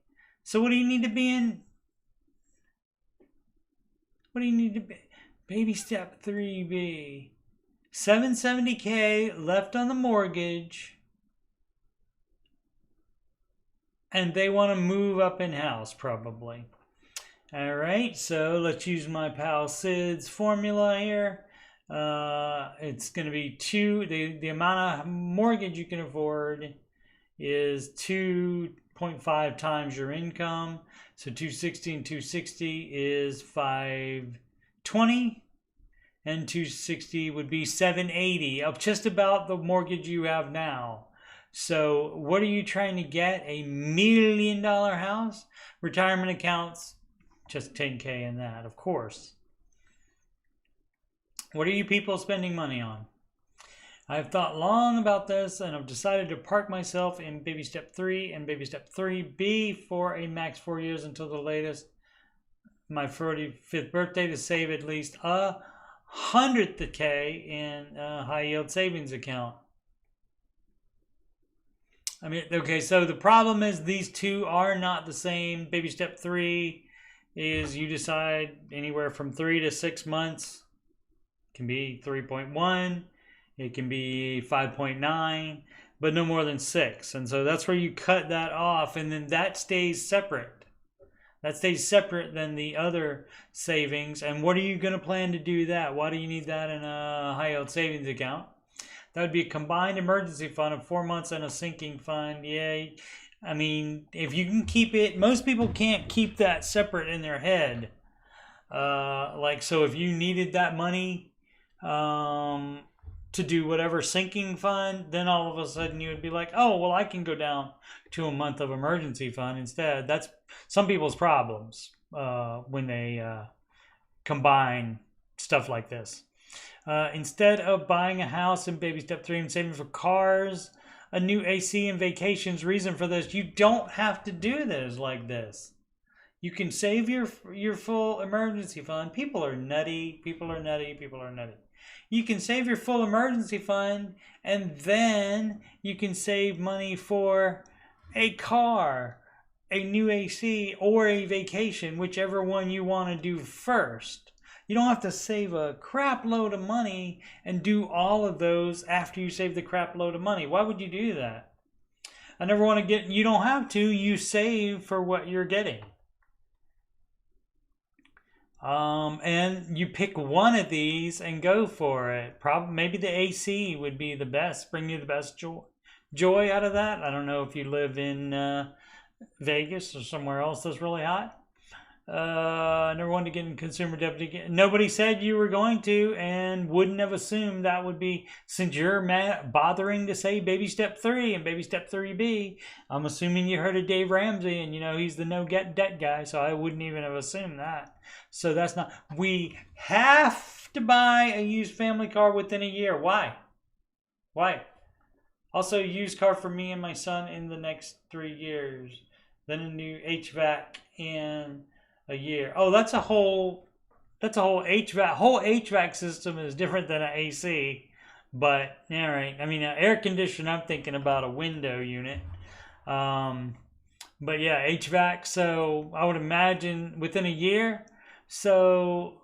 So what do you need to be in? What do you need to be? Baby step 3B. 770K left on the mortgage. And they want to move up in house probably. All right, so let's use my pal Sid's formula here. It's going to be the amount of mortgage you can afford is 2.5 times your income. So 260 and 260 is 520, and 260 would be 780, up just about the mortgage you have now. So what are you trying to get? $1 million house? Retirement accounts, just 10K in that, of course. What are you people spending money on? I've thought long about this and I've decided to park myself in baby step 3 and baby step 3B for a max 4 years until the latest, my 45th birthday, to save at least 100K in a high yield savings account. I mean, okay, so the problem is these two are not the same. Baby step 3 is you decide anywhere from 3 to 6 months. It can be 3.1. It can be 5.9, but no more than 6. And so that's where you cut that off, and then that stays separate. That stays separate than the other savings. And what are you going to plan to do that? Why do you need that in a high yield savings account? That would be a combined emergency fund of 4 months and a sinking fund. Yay. I mean, if you can keep it, most people can't keep that separate in their head. So if you needed that money to do whatever sinking fund, then all of a sudden you would be like, oh, well, I can go down to a month of emergency fund instead. That's some people's problems when they combine stuff like this. Instead of buying a house in baby step 3 and saving for cars, a new AC, and vacations, reason for this, you don't have to do this like this. You can save your full emergency fund. People are nutty. You can save your full emergency fund, and then you can save money for a car, a new AC, or a vacation, whichever one you want to do first. You don't have to save a crap load of money and do all of those after you save the crap load of money. Why would you do that? I never want to get, you don't have to, you save for what you're getting. And you pick one of these and go for it. Maybe the AC would be the best, bring you the best joy out of that. I don't know if you live in Vegas or somewhere else that's really hot. Never wanted to get in consumer debt again. Nobody said you were going to, and wouldn't have assumed that would be, since you're bothering to say baby step 3 and baby step 3B. I'm assuming you heard of Dave Ramsey, and he's the no get debt guy, so I wouldn't even have assumed that. So that's not, we have to buy a used family car within a year. Why? Why? Also, a used car for me and my son in the next 3 years. Then a new HVAC in a year. Oh, that's a whole HVAC. Whole HVAC system is different than an AC. But, all right. I mean, an air conditioner, I'm thinking about a window unit. But yeah, HVAC. So I would imagine within a year. So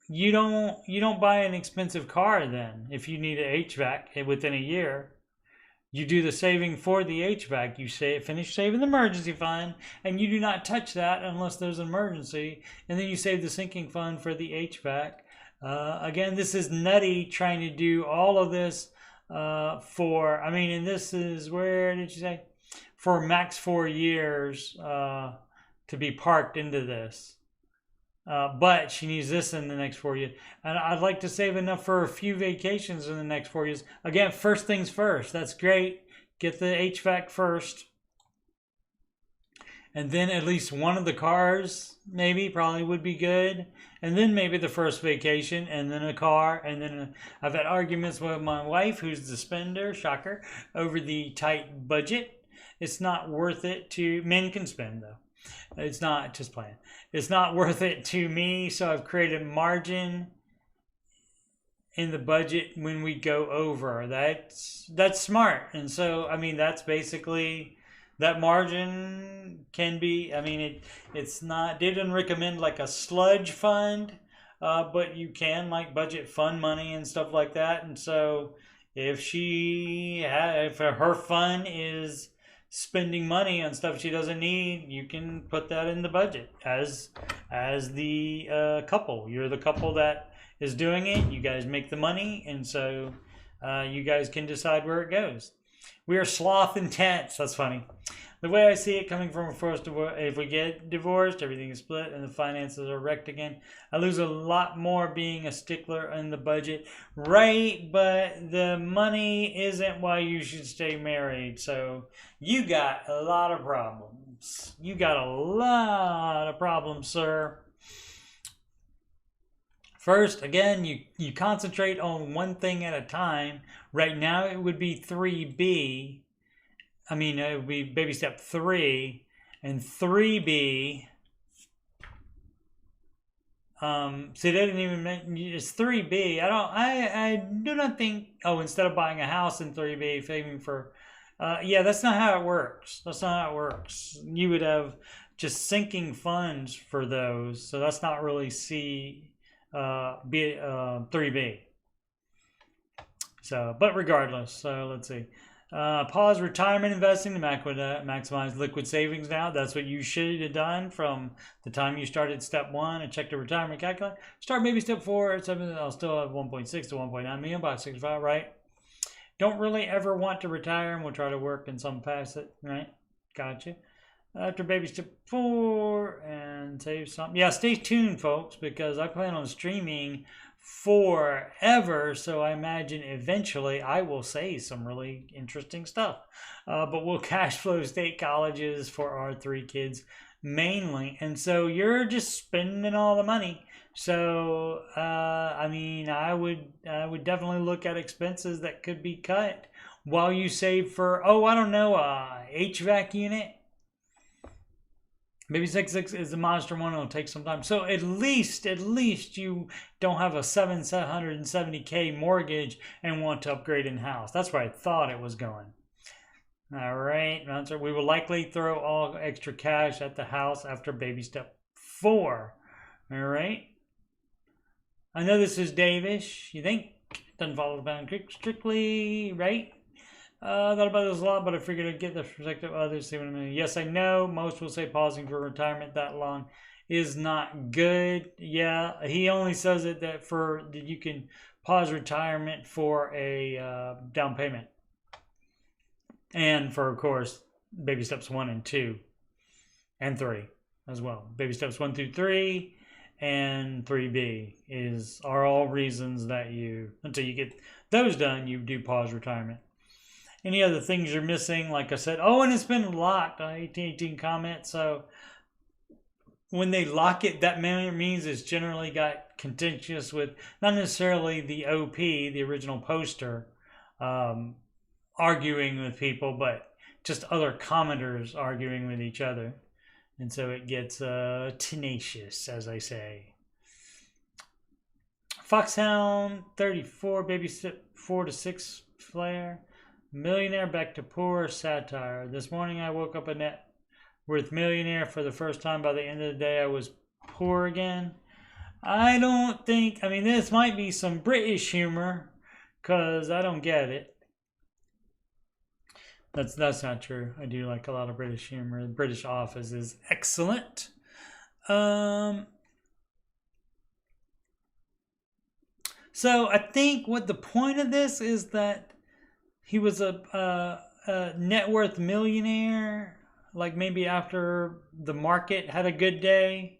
you don't buy an expensive car then if you need an HVAC within a year. You do the saving for the HVAC. You finish saving the emergency fund, and you do not touch that unless there's an emergency. And then you save the sinking fund for the HVAC. Again, this is nutty trying to do all of this and this is, where did you say? For max 4 years to be parked into this. But she needs this in the next 4 years. And I'd like to save enough for a few vacations in the next 4 years. Again, first things first. That's great. Get the HVAC first. And then at least one of the cars, probably would be good. And then maybe the first vacation, and then a car. And then I've had arguments with my wife, who's the spender, shocker, over the tight budget. It's not worth it to, men can spend though. It's not, just playing. It's not worth it to me, so I've created margin in the budget when we go over. That's smart. And so, that's basically, that margin can be, it's not, they didn't recommend like a sludge fund, but you can like budget fund money and stuff like that. And so if her fund is spending money on stuff she doesn't need, you can put that in the budget as the couple. You're the couple that is doing it. You guys make the money, and so you guys can decide where it goes. We are sloth intense. That's funny. The way I see it, coming from a first divorce, if we get divorced, everything is split and the finances are wrecked again. I lose a lot more being a stickler in the budget. Right, but the money isn't why you should stay married. So you got a lot of problems. You got a lot of problems, sir. First, again, you concentrate on one thing at a time. Right now, it would be 3B. It would be baby step 3 and 3B. See, they didn't even mention, it's 3B. I do not think, instead of buying a house in 3B, saving for, that's not how it works. That's not how it works. You would have just sinking funds for those. So that's not really 3B. So, but regardless, so let's see. Pause retirement investing to maximize liquid savings now. That's what you should have done from the time you started step 1 and check the retirement calculator. Start maybe step 4 or 7. I'll still have 1.6 to 1.9 million by 65, right? Don't really ever want to retire, and we'll try to work in some facet, right? Gotcha. After baby step 4 and save some. Yeah, stay tuned, folks, because I plan on streaming forever, so I imagine eventually I will say some really interesting stuff. But we'll cash flow state colleges for our 3 kids mainly, and so you're just spending all the money. So I would definitely look at expenses that could be cut while you save for a HVAC unit. Maybe 6 is the monster one. It'll take some time. So at least you don't have a $770K mortgage and want to upgrade in house. That's where I thought it was going. All right. We will likely throw all extra cash at the house after baby step 4. All right. I know this is Davish. You think? Doesn't follow the bound strictly, right? I thought about this a lot, but I figured I'd get the perspective of others. See what I mean? Yes, I know. Most will say pausing for retirement that long is not good. Yeah, he only says it that you can pause retirement for a down payment, and for, of course, baby steps 1 and 2 and 3 as well. Baby steps 1 through 3 and 3B are all reasons that until you get those done, you do pause retirement. Any other things you're missing? Like I said, and it's been locked. 18 comments. So when they lock it, that means it's generally got contentious with not necessarily the OP, the original poster, arguing with people, but just other commenters arguing with each other. And so it gets tenacious, as I say. Foxhound 34, babysit 4 to 6 flare. Millionaire back to poor satire. This morning I woke up a net worth millionaire for the first time. By the end of the day I was poor again. I don't think, I mean, this might be some British humor, because I don't get it. That's not true. I do like a lot of British humor. The British Office is excellent. So I think what the point of this is that he was a net worth millionaire, like maybe after the market had a good day,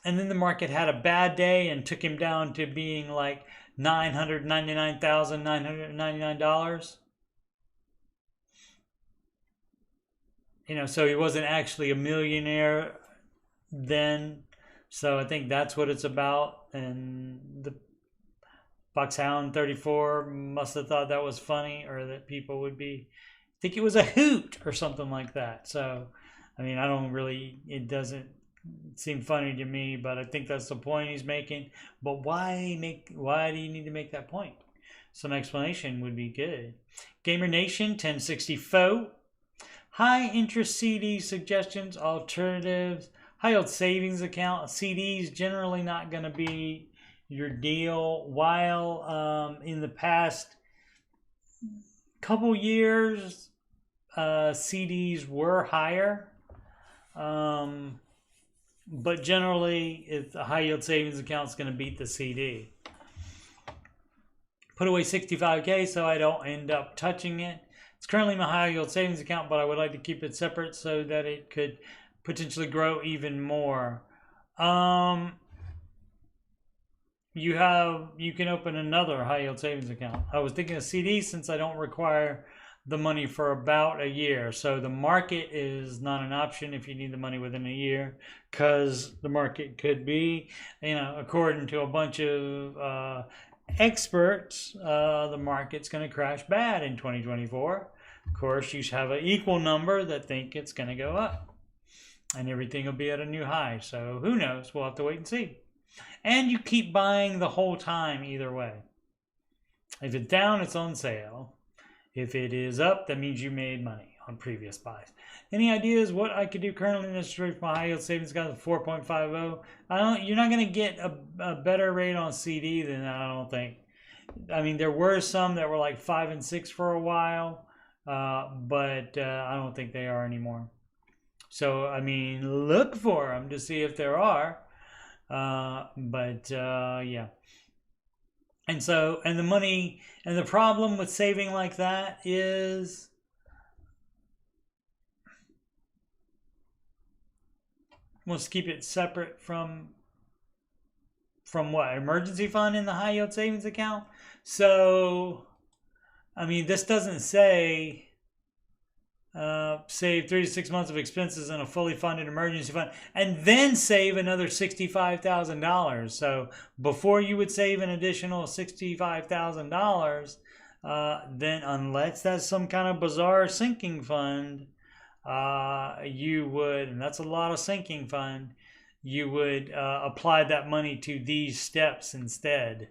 and then the market had a bad day and took him down to being like $999,999. You know, so he wasn't actually a millionaire then. So I think that's what it's about. And the Foxhound 34 must have thought that was funny, or that people would think it was a hoot or something like that. So, I mean, it doesn't seem funny to me, but I think that's the point he's making. But why do you need to make that point? Some explanation would be good. Gamer Nation 1064. High interest CD suggestions, alternatives, high yield savings account. CDs generally not going to be your deal. While in the past couple years, CDs were higher. But generally, if the high yield savings account is going to beat the CD. Put away $65K so I don't end up touching it. It's currently my high yield savings account, but I would like to keep it separate so that it could potentially grow even more. You can open another high yield savings account. I was thinking of CD since I don't require the money for about a year. So the market is not an option if you need the money within a year, because the market could be, according to a bunch of experts, the market's going to crash bad in 2024. Of course, you have an equal number that think it's going to go up, and everything will be at a new high. So who knows? We'll have to wait and see. And you keep buying the whole time either way. If it's down, it's on sale. If it is up, that means you made money on previous buys. Any ideas what I could do currently necessary for my high yield savings account of 4.50? You're not going to get a better rate on CD than that, I don't think. I mean, there were some that were like 5 and 6 for a while, but I don't think they are anymore. So, I mean, look for them to see if there are. Yeah. And the money, and the problem with saving like that is let's keep it separate from what? Emergency fund in the high yield savings account. So, I mean, this doesn't say save 3 to 6 months of expenses in a fully funded emergency fund and then save another $65,000. So before you would save an additional $65,000, then unless that's some kind of bizarre sinking fund, you would, and that's a lot of sinking fund, you would apply that money to these steps instead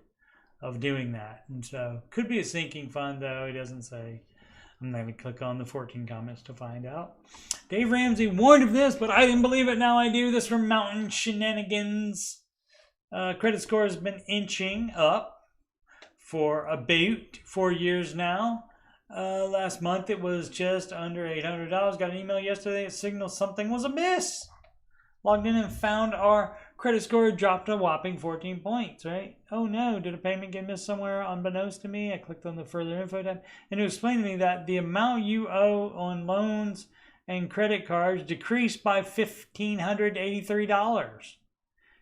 of doing that. And so could be a sinking fund, though. It doesn't say. I'm not going to click on the 14 comments to find out. Dave Ramsey warned of this, but I didn't believe it. Now I do. This from Mountain Shenanigans. Credit score has been inching up for about 4 years now. Last month it was just under $800. Got an email yesterday that signaled something was amiss. Logged in and found our credit score dropped a whopping 14 points, right? Oh no, did a payment get missed somewhere unbeknownst to me? I clicked on the further info tab, and it explained to me that the amount you owe on loans and credit cards decreased by $1,583.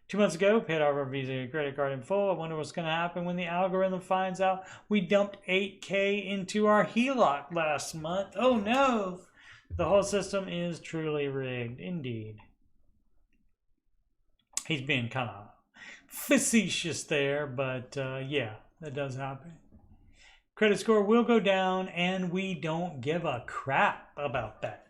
2 months ago, paid off our Visa credit card in full. I wonder what's going to happen when the algorithm finds out we dumped $8K into our HELOC last month. Oh no, the whole system is truly rigged, indeed. He's being kind of facetious there, but yeah, that does happen. Credit score will go down, and we don't give a crap about that.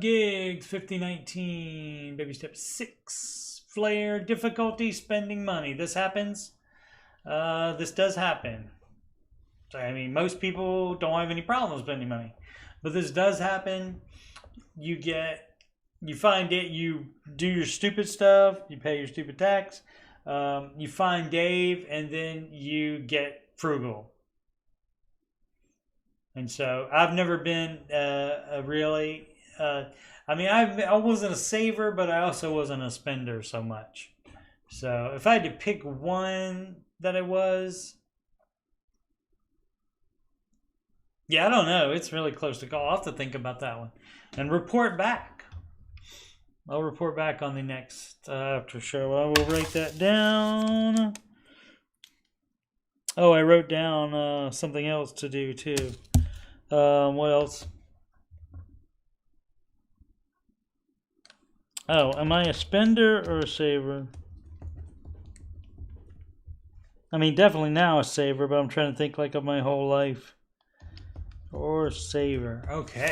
Gigs 5019, baby step 6, flare, difficulty spending money. This happens. This does happen. I mean, most people don't have any problem spending money, but this does happen. You find it, you do your stupid stuff, you pay your stupid tax, you find Dave, and then you get frugal. And so I've never been I mean, I wasn't a saver, but I also wasn't a spender so much. So if I had to pick one that I was, yeah, I don't know. It's really close to call. I'll have to think about that one and report back. I'll report back on the next after show. I will write that down. Oh, I wrote down something else to do too. What else? Oh, am I a spender or a saver? I mean, definitely now a saver, but I'm trying to think like of my whole life. Or saver. Okay.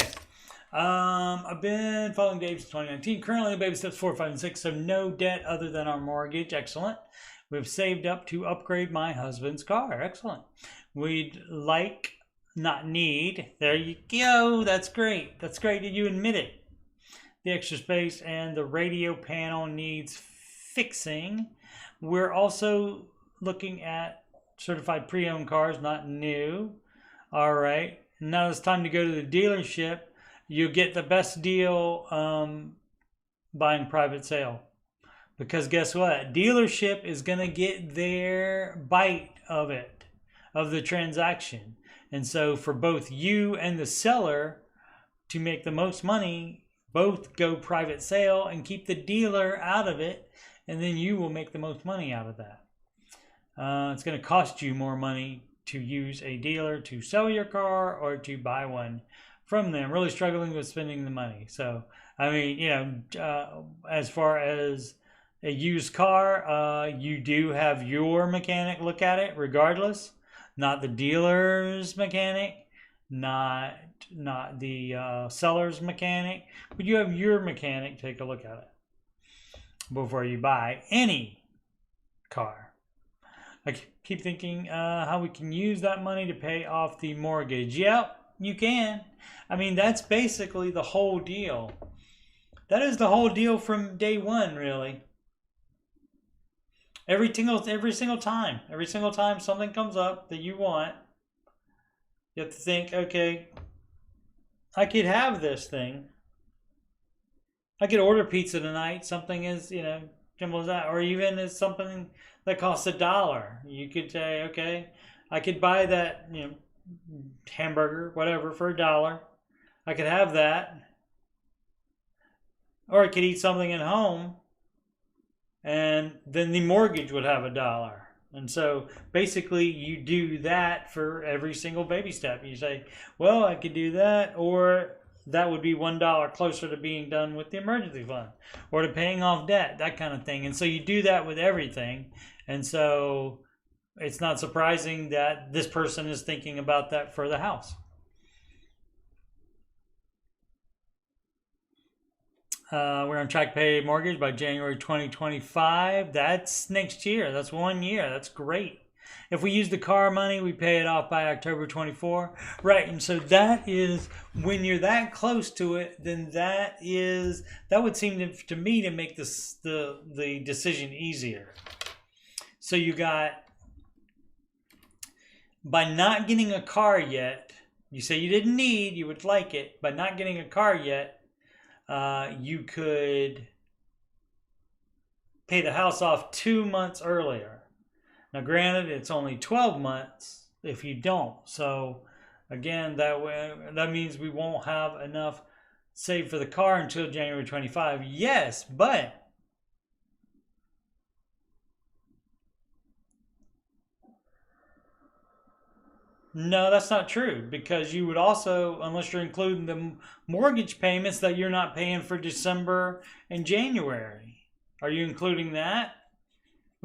I've been following Dave since 2019. Currently, baby steps 4, 5, and 6, so no debt other than our mortgage. Excellent. We've saved up to upgrade my husband's car. Excellent. We'd like, not need. There you go. That's great. That's great that you admit it. The extra space and the radio panel needs fixing. We're also looking at certified pre-owned cars, not new. All right. Now it's time to go to the dealership. You get the best deal buying private sale. Because guess what? Dealership is going to get their bite of it, of the transaction. And so for both you and the seller to make the most money, both go private sale and keep the dealer out of it. And then you will make the most money out of that. It's going to cost you more money to use a dealer to sell your car or to buy one from them. Really struggling with spending the money. So, I mean, you know, as far as a used car, you do have your mechanic look at it regardless. Not the dealer's mechanic, not the seller's mechanic, but you have your mechanic take a look at it before you buy any car. I keep thinking how we can use that money to pay off the mortgage. Yep, you can. I mean, that's basically the whole deal. That is the whole deal from day one, really. Every single time something comes up that you want, you have to think, okay, I could have this thing. I could order pizza tonight. Something is, you know, simple as that. Or even it's something that costs $1. You could say, okay, I could buy that, you know, hamburger, whatever, for $1. I could have that. Or I could eat something at home, and then the mortgage would have $1. And so basically you do that for every single baby step. You say, well, I could do that, or that would be $1 closer to being done with the emergency fund or to paying off debt, that kind of thing. And so you do that with everything. And so it's not surprising that this person is thinking about that for the house. We're on track to pay mortgage by January 2025. That's next year. That's 1 year. That's great. If we use the car money, we pay it off by October 24. Right, and so that is, when you're that close to it, then that would seem to me to make this the decision easier. So you got, by not getting a car yet, you say you didn't need, you would like it, by not getting a car yet, you could pay the house off 2 months earlier. Now, granted, it's only 12 months if you don't. So, again, that means we won't have enough saved for the car until January 25. Yes, but no, that's not true, because you would also, unless you're including the mortgage payments that you're not paying for December and January. Are you including that?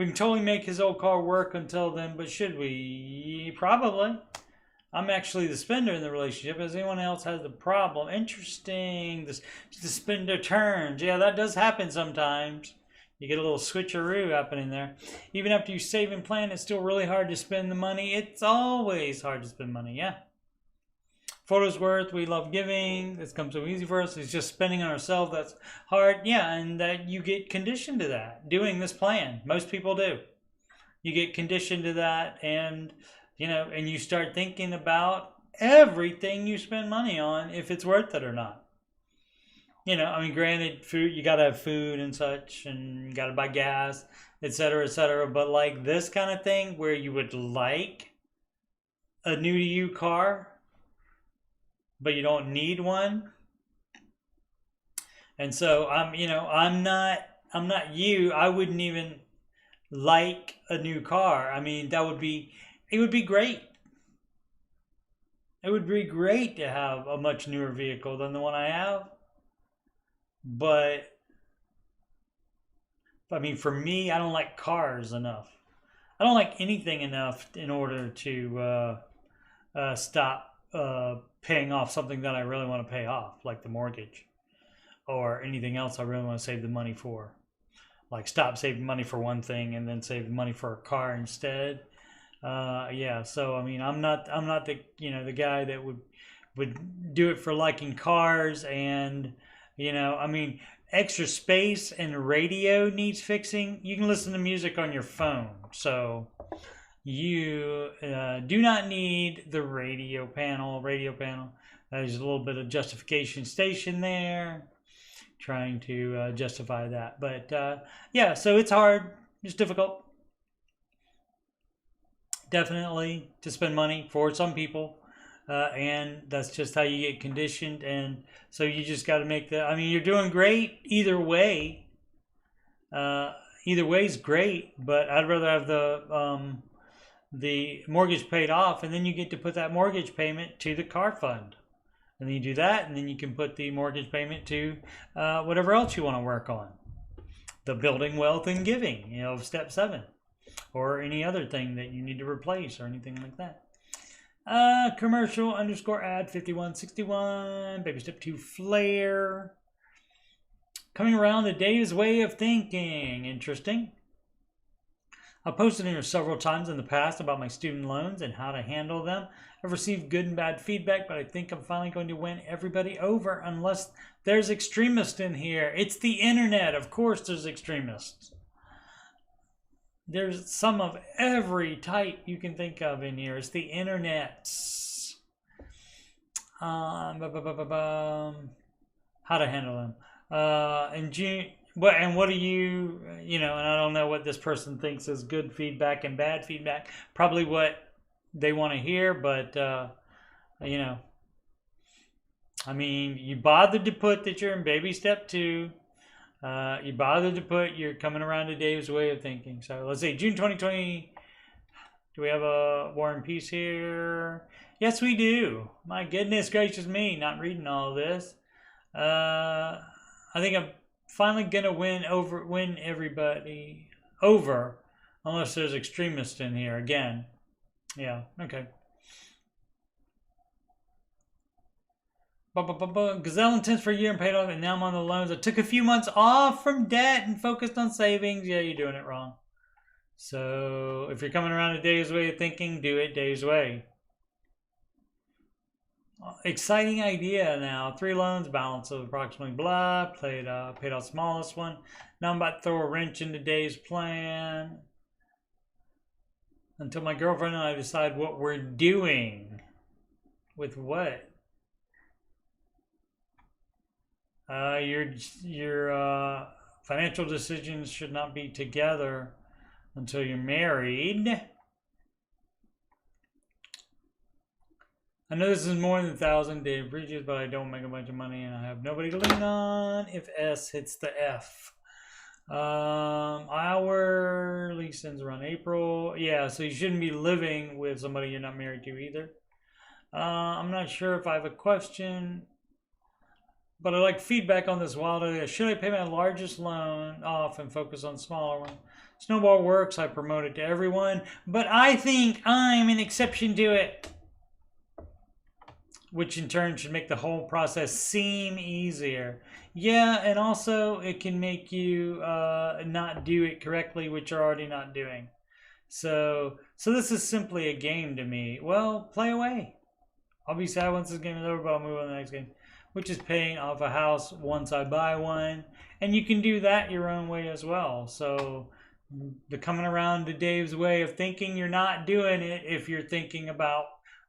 We can totally make his old car work until then, but should we? Probably. I'm actually the spender in the relationship, as anyone else has the problem. Interesting. The spender turns. Yeah, that does happen sometimes. You get a little switcheroo happening there. Even after you save and plan, it's still really hard to spend the money. It's always hard to spend money, yeah. Photos worth, we love giving. This comes so easy for us. It's just spending on ourselves that's hard. Yeah, and that you get conditioned to that, doing this plan. Most people do. You get conditioned to that, and and you start thinking about everything you spend money on, if it's worth it or not. I mean, granted, food, you got to have food and such, and you got to buy gas, etc., etc. But like this kind of thing where you would like a new to you car, but you don't need one. And so I'm not you. I wouldn't even like a new car. I mean, it would be great. It would be great to have a much newer vehicle than the one I have. But I mean, for me, I don't like cars enough. I don't like anything enough in order to stop paying off something that I really want to pay off, like the mortgage or anything else I really want to save the money for. Like stop saving money for one thing and then save the money for a car instead. Yeah, so I mean, I'm not the the guy that would do it for liking cars, and I mean, extra space and radio needs fixing. You can listen to music on your phone, so you do not need the radio panel. There's a little bit of justification station there, trying to justify that, but yeah, so it's hard, it's difficult. Definitely to spend money for some people, and that's just how you get conditioned. And so you just got to make I mean, you're doing great either way. Either way is great, but I'd rather have the mortgage paid off, and then you get to put that mortgage payment to the car fund, and then you do that, and then you can put the mortgage payment to whatever else you want to work on, the building wealth and giving, step 7. Or any other thing that you need to replace or anything like that. Commercial _ ad 5161. Baby step 2 flare. Coming around to Dave's way of thinking. Interesting. I've posted in here several times in the past about my student loans and how to handle them. I've received good and bad feedback, but I think I'm finally going to win everybody over unless there's extremists in here. It's the internet. Of course there's extremists. There's some of every type you can think of in here. It's the internet. How to handle them. And what do you, and I don't know what this person thinks is good feedback and bad feedback. Probably what they want to hear, but, I mean, you bothered to put that you're in baby step 2. You bothered to put you're coming around to Dave's way of thinking. So let's see, June 2020. Do we have a War and Peace here? Yes, we do. My goodness gracious me, not reading all of this. I think I'm finally gonna win everybody over, unless there's extremists in here again. Yeah, okay. Gazelle intense for a year and paid off, and now I'm on the loans. I took a few months off from debt and focused on savings. Yeah, you're doing it wrong. So if you're coming around to Dave's way of thinking, do it Dave's way. Exciting idea now. 3 loans, balance of approximately blah. Paid off smallest one. Now I'm about to throw a wrench into Dave's plan until my girlfriend and I decide what we're doing. With what? Your financial decisions should not be together until you're married. I know this is more than 1,000 Dave Bridges, but I don't make a bunch of money and I have nobody to lean on if S hits the F. Our lease ends around April. Yeah, so you shouldn't be living with somebody you're not married to either. I'm not sure if I have a question, but I'd like feedback on this wild idea. Should I pay my largest loan off and focus on smaller one? Snowball works. I promote it to everyone, but I think I'm an exception to it, which in turn should make the whole process seem easier. Yeah, and also it can make you not do it correctly, which you're already not doing. So this is simply a game to me. Well, play away. I'll be sad once this game is over, but I'll move on to the next game, which is paying off a house once I buy one. And you can do that your own way as well. So the coming around to Dave's way of thinking, you're not doing it if you're thinking about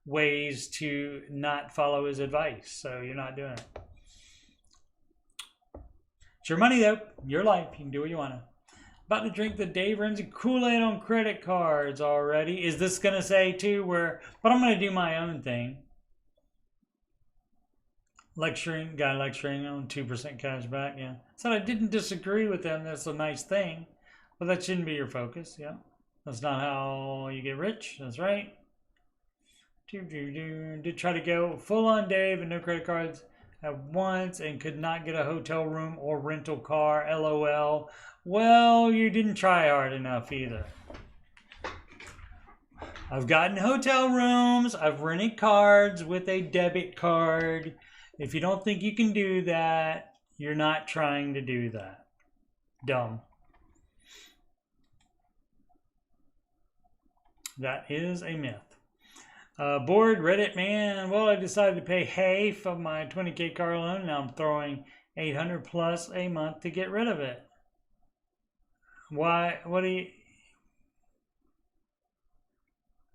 ways to not follow his advice. So you're not doing it. It's your money though, your life. You can do what you want to. About to drink the Dave Ramsey Kool-Aid on credit cards already. Is this going to say too where, but I'm going to do my own thing. Guy lecturing on 2% cash back, yeah. So I didn't disagree with them, that's a nice thing. But that shouldn't be your focus, yeah. That's not how you get rich, that's right. Did try to go full on Dave and no credit cards at once and could not get a hotel room or rental car, LOL. Well, you didn't try hard enough either. I've gotten hotel rooms, I've rented cards with a debit card. If you don't think you can do that, you're not trying to do that. Dumb. That is a myth. Bored Reddit man. Well, I decided to pay half of my 20K car loan. Now I'm throwing $800 plus a month to get rid of it. Why? What do you...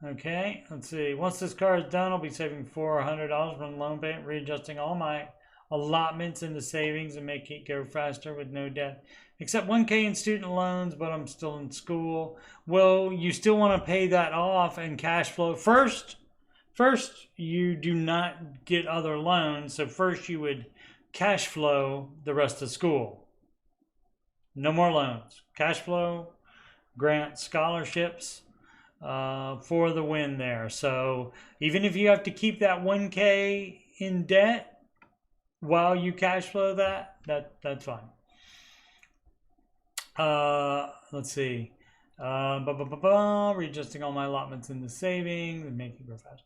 Okay, let's see. Once this car is done, I'll be saving $400 from loan payment, readjusting all my allotments into savings and making it go faster with no debt. Except 1K in student loans, but I'm still in school. Well, you still want to pay that off and cash flow. First, you do not get other loans. So first you would cash flow the rest of school. No more loans. Cash flow, grant scholarships. For the win there. So even if you have to keep that 1K in debt while you cash flow that's fine. Let's see. Readjusting all my allotments into savings and making it grow fast.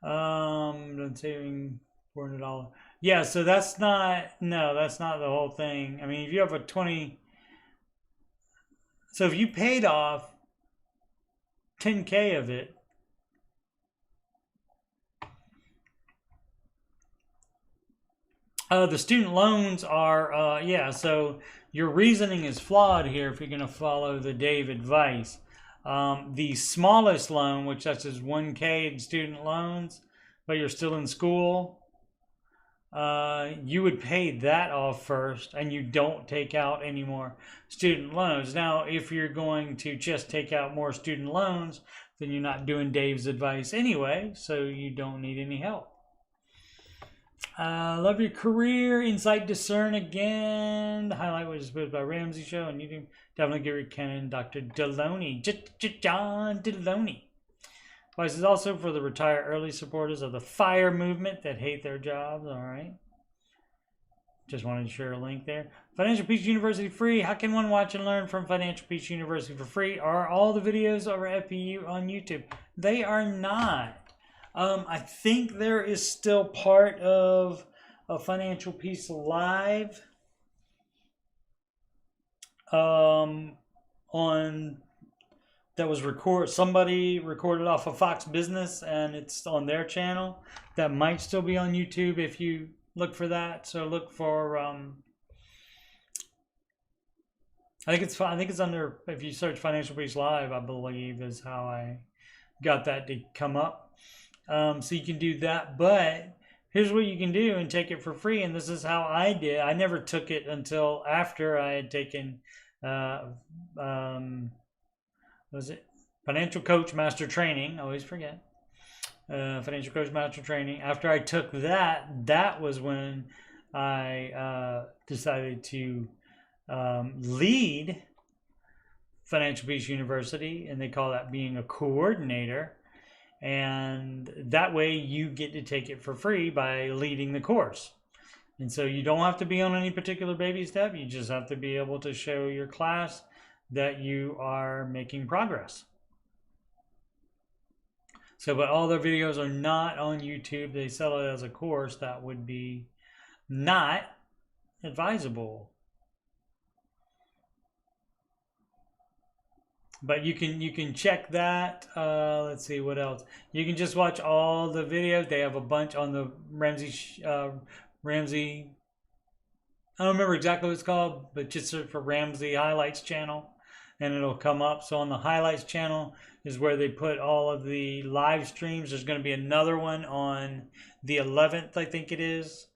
Then saving $400. Yeah, so that's not the whole thing. I mean, if you have a 20, so if you paid off 10K of it, the student loans are, yeah, so your reasoning is flawed here if you're going to follow the Dave advice. The smallest loan, which that's just 1K in student loans, but you're still in school, you would pay that off first and you don't take out any more student loans. Now, if you're going to just take out more student loans, then you're not doing Dave's advice anyway, so you don't need any help. Love your career. Insight Discern again. The highlight was posted by Ramsey Show on YouTube. Definitely give your Ken Dr. Deloney. John Deloney. Advice is also for the retire early supporters of the FIRE movement that hate their jobs. All right. Just wanted to share a link there. Financial Peace University free. How can one watch and learn from Financial Peace University for free? Are all the videos over FPU on YouTube? They are not. I think there is still part of a Financial Peace Live on that was somebody recorded off of Fox Business and it's on their channel. That might still be on YouTube if you look for that. So look for I think it's under, if you search Financial Peace Live, I believe is how I got that to come up. So you can do that, but here's what you can do and take it for free. And this is how I did. I never took it until after I had taken, was it Financial Coach Master Training? I always forget. Financial Coach Master Training. After I took that was when I decided to lead Financial Peace University, and they call that being a coordinator. And that way you get to take it for free by leading the course. And so you don't have to be on any particular baby step. You just have to be able to show your class that you are making progress. So, but all their videos are not on YouTube. They sell it as a course. That would be not advisable. But you can check that. Let's see what else. You can just watch all the videos. They have a bunch on the Ramsey. I don't remember exactly what it's called, but just search for Ramsey Highlights channel, and it'll come up. So on the Highlights channel is where they put all of the live streams. There's going to be another one on the 11th, I think it is.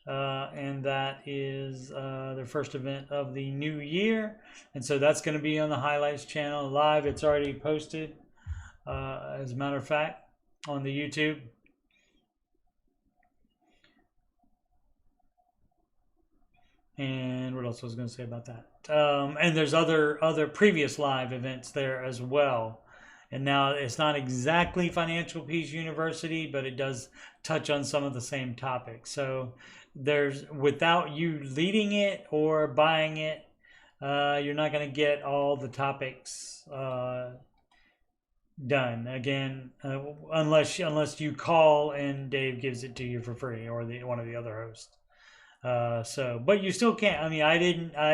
And that is their first event of the new year. And so that's going to be on the Highlights channel live. It's already posted, as a matter of fact, on the YouTube. And what else was I going to say about that? And there's other previous live events there as well. And now it's not exactly Financial Peace University, but it does touch on some of the same topics. So there's, without you leading it or buying it, you're not going to get all the topics done. Again, unless you call and Dave gives it to you for free, or one of the other hosts. So, but you still can't. I mean, I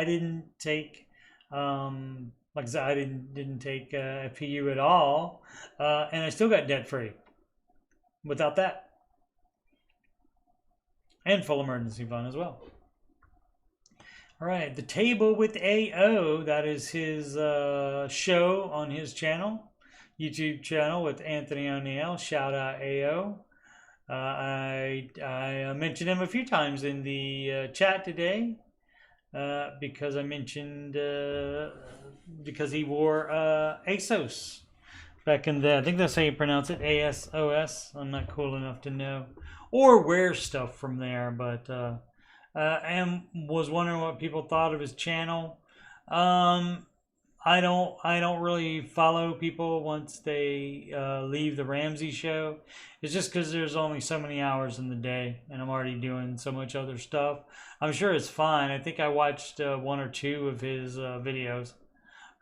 didn't take, like I said, I didn't take FPU at all, and I still got debt free without that, and full emergency fund as well. All right, The Table with AO, that is his show on his channel, YouTube channel with Anthony O'Neill. Shout out AO. I mentioned him a few times in the chat today because I mentioned because he wore ASOS back in the, I think that's how you pronounce it, ASOS. I'm not cool enough to know or wear stuff from there, but and was wondering what people thought of his channel. I don't really follow people once they leave the Ramsey show. It's just because there's only so many hours in the day, and I'm already doing so much other stuff. I'm sure it's fine. I think I watched one or two of his videos,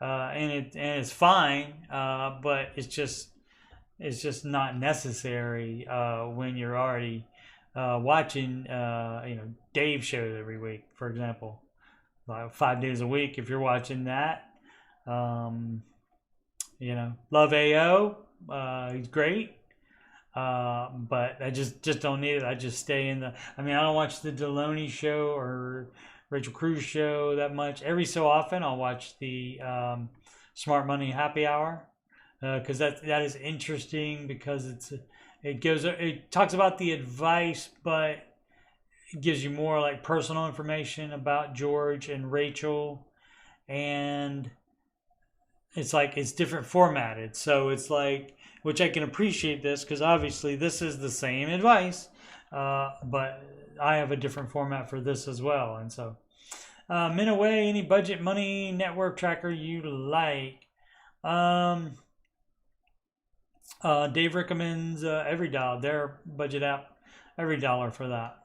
and it's fine. But it's just not necessary when you're already watching Dave's show every week, for example, like 5 days a week. If you're watching that. Love AO, he's great, but I just don't need it. I just stay in the, I don't watch the Deloney show or Rachel Cruz show that much. Every so often I'll watch the Smart Money Happy Hour, because that is interesting, because it talks about the advice, but it gives you more like personal information about George and Rachel, and it's like it's different formatted. So it's like, which I can appreciate this, because obviously this is the same advice, but I have a different format for this as well. And so Minaway, any budget money network tracker you like? Dave recommends EveryDollar, their budget app, EveryDollar for that.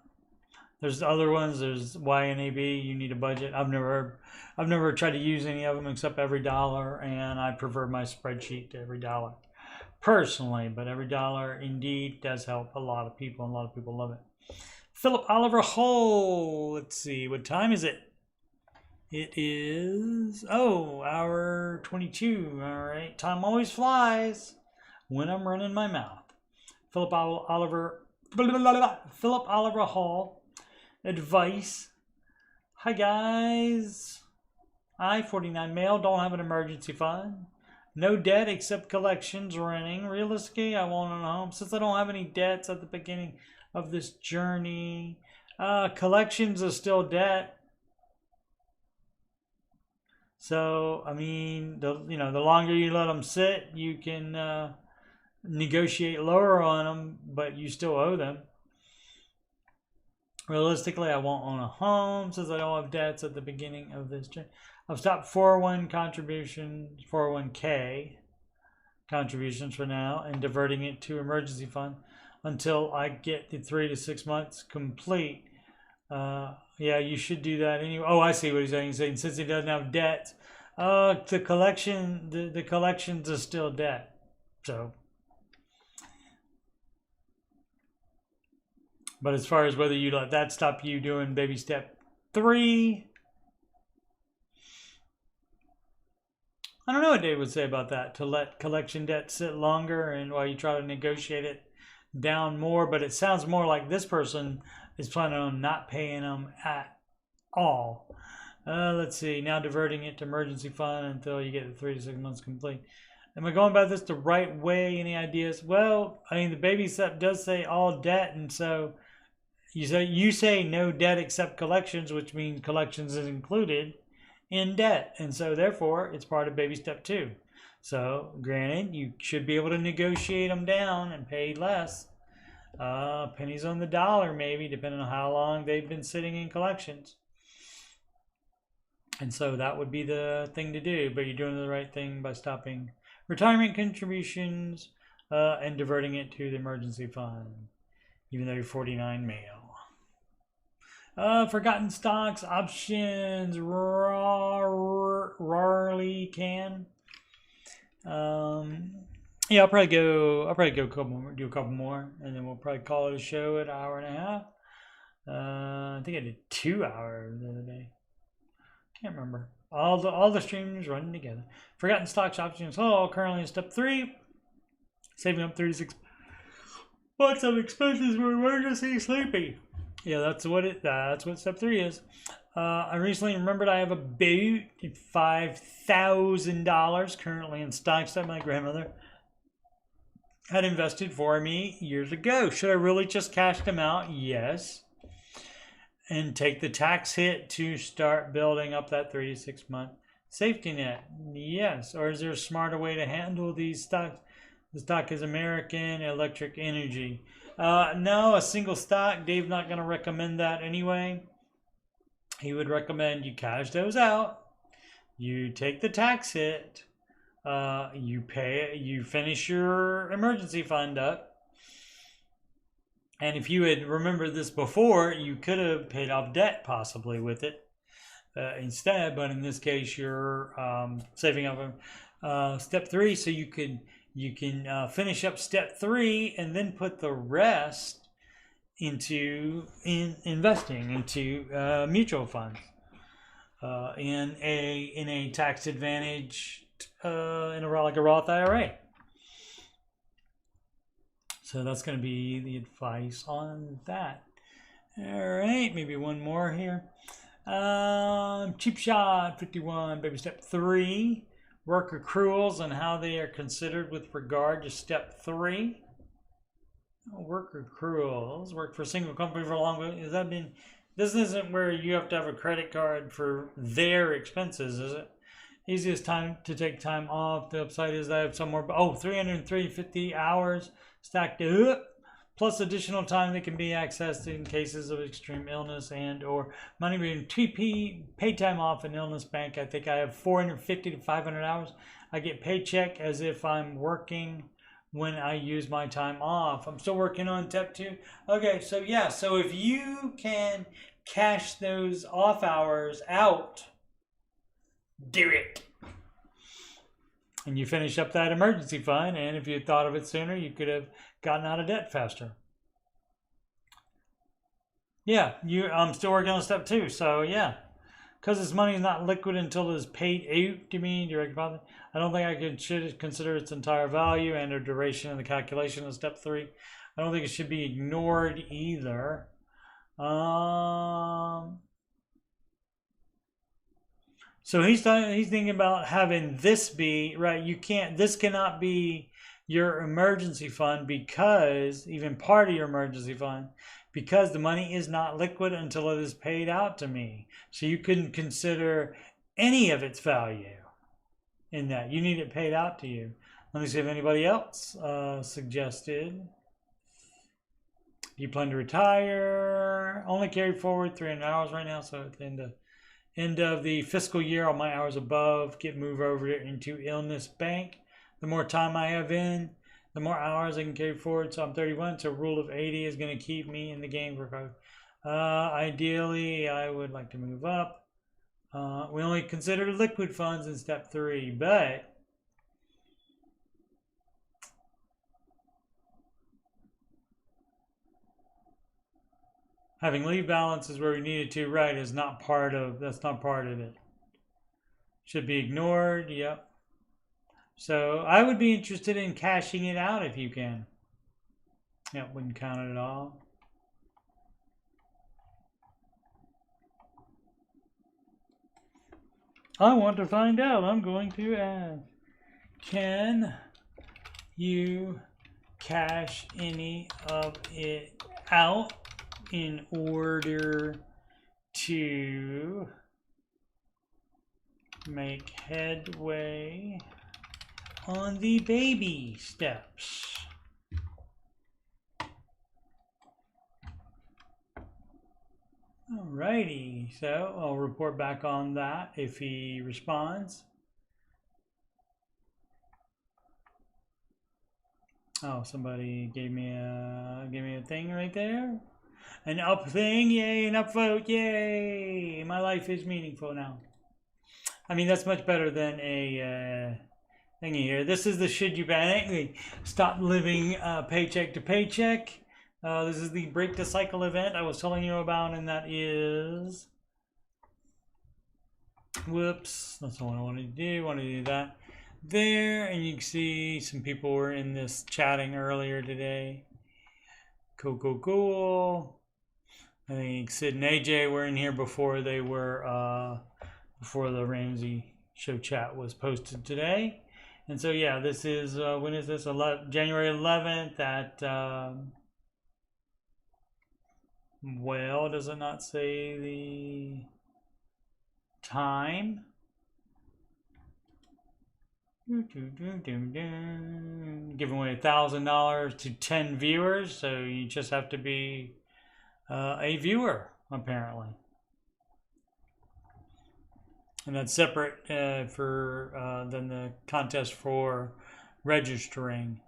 There's other ones. There's YNAB. You need a budget. I've never tried to use any of them except EveryDollar, and I prefer my spreadsheet to EveryDollar personally. But EveryDollar indeed does help a lot of people, and a lot of people love it. Philip Oliver Hull. Let's see, what time is it? It is hour 22. All right, time always flies when I'm running my mouth. Philip Oliver Hull. Advice. Hi guys. I, 49 male, don't have an emergency fund. No debt except collections running. Realistically, I won't own a home since I don't have any debts at the beginning of this journey. Collections are still debt. So, the longer you let them sit, you can negotiate lower on them, but you still owe them. Realistically, I won't own a home since I don't have debts at the beginning of this journey. I've stopped 401k contributions for now, and diverting it to emergency fund until I get the 3 to 6 months complete. Yeah, you should do that anyway. Oh, I see what he's saying. He's saying since he doesn't have debts, The collection, the collections are still debt. So, but as far as whether you let that stop you doing baby step 3, I don't know what Dave would say about that. To let collection debt sit longer and while you try to negotiate it down more, but it sounds more like this person is planning on not paying them at all. Let's see, now diverting it to emergency fund until you get the 3 to 6 months complete. Am I going about this the right way? Any ideas? Well, I mean, the baby step does say all debt, and so you say no debt except collections, which means collections is included in debt, and so therefore it's part of baby step 2. So granted, you should be able to negotiate them down and pay less, pennies on the dollar maybe, depending on how long they've been sitting in collections. And so that would be the thing to do, but you're doing the right thing by stopping retirement contributions and diverting it to the emergency fund, even though you're 49 male. Forgotten stocks, options, rarely can. Yeah, I'll probably go do a couple more, and then we'll probably call it a show at 1.5 hours. I think I did 2 hours the other day. Can't remember. All the streams running together. Forgotten stocks, options. Oh, currently in step 3, saving up 36 months of expenses for emergency sleepy. Yeah, that's what step 3 is. I recently remembered I have about $5,000 currently in stocks that my grandmother had invested for me years ago. Should I really just cash them out? Yes. And take the tax hit to start building up that 3 to 6 month safety net? Yes. Or is there a smarter way to handle these stocks? The stock is American Electric Energy. No, a single stock. Dave's not going to recommend that anyway. He would recommend you cash those out. You take the tax hit. You pay. You finish your emergency fund up. And if you had remembered this before, you could have paid off debt possibly with it instead. But in this case, you're saving up step 3, so you can finish up step 3 and then put the rest into investing into mutual funds in a tax advantage like a Roth IRA. So that's going to be the advice on that. All right, maybe one more here. Cheap shot 51, baby step 3. Work accruals and how they are considered with regard to step 3. Work accruals. Work for a single company for a long time. This isn't where you have to have a credit card for their expenses, is it? Easiest time to take time off. The upside is I have somewhere 350 hours stacked up, plus additional time that can be accessed in cases of extreme illness and or money being TP, paid time off in illness bank. I think I have 450 to 500 hours. I get paycheck as if I'm working when I use my time off. I'm still working on step 2. Okay, so yeah, so if you can cash those off hours out, do it. And you finish up that emergency fund, and if you had thought of it sooner, you could have gotten out of debt faster. Yeah, I'm still working on step 2, so yeah. Because this money is not liquid until it is paid out to me, direct deposit. I don't think I should consider its entire value and or duration in the calculation of step 3. I don't think it should be ignored either. So he's thinking about having this be, right, this cannot be your emergency fund because, even part of your emergency fund, because the money is not liquid until it is paid out to me. So you couldn't consider any of its value in that. You need it paid out to you. Let me see if anybody else suggested. Do you plan to retire? Only carry forward 300 hours right now, so at the end of the fiscal year, all my hours above get moved over into illness bank. The more time I have in, the more hours I can carry forward. So I'm 31, so rule of 80 is going to keep me in the game for ideally, I would like to move up. We only consider liquid funds in step 3, but having leave balances where we needed to, right, is not part of, that's not part of it. Should be ignored, yep. So I would be interested in cashing it out if you can. Yep, wouldn't count it at all. I want to find out. I'm going to ask. Can you cash any of it out in order to make headway on the baby steps? Alrighty, so I'll report back on that if he responds. Oh, somebody gave me a thing right there. An up thing, yay, an upvote, yay! My life is meaningful now. I mean, that's much better than a thingy here. This is the should you panic? Stop living paycheck to paycheck. This is the break the cycle event I was telling you about, and that is, whoops, that's not what I wanted to do. I want to do that there, and you can see some people were in this chatting earlier today. Cool. I think Sid and AJ were in here before they were before the Ramsey show chat was posted today. And so yeah, this is when is this? January 11th at well, does it not say the time? Giving away $1,000 to 10 viewers, so you just have to be a viewer, apparently. And that's separate than the contest for registering.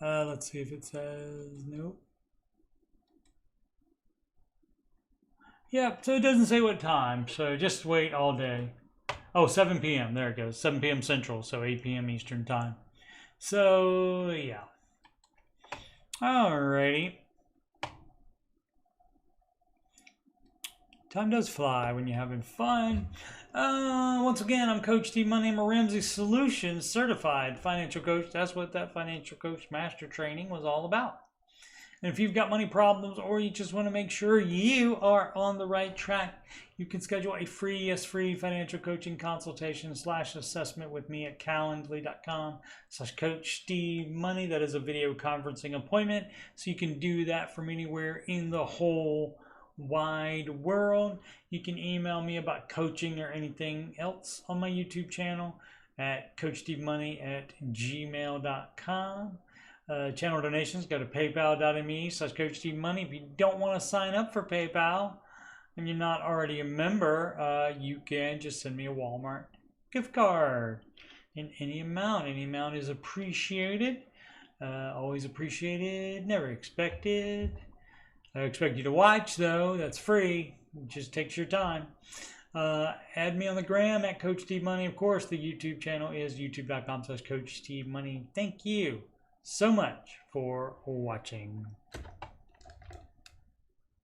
Let's see if it says nope. Yeah, so it doesn't say what time, so just wait all day. Oh, 7 p.m. There it goes. 7 p.m. Central, so 8 p.m. Eastern Time. So, yeah. Alrighty. Time does fly when you're having fun. Once again, I'm Coach Steve Money. I'm a Ramsey Solutions certified financial coach. That's what that financial coach master training was all about. And if you've got money problems or you just want to make sure you are on the right track, you can schedule a free financial coaching consultation / assessment with me at calendly.com/Coach Steve Money. That is a video conferencing appointment. So you can do that from anywhere in the whole wide world. You can email me about coaching or anything else on my YouTube channel at CoachSteveMoney@gmail.com. Channel donations, go to paypal.me/CoachSteveMoney. If you don't want to sign up for PayPal and you're not already a member, you can just send me a Walmart gift card in any amount. Any amount is appreciated. Always appreciated, never expected. I expect you to watch, though. That's free. It just takes your time. Add me on the gram at Coach Steve Money. Of course, the YouTube channel is youtube.com/Coach Steve Money. Thank you so much for watching.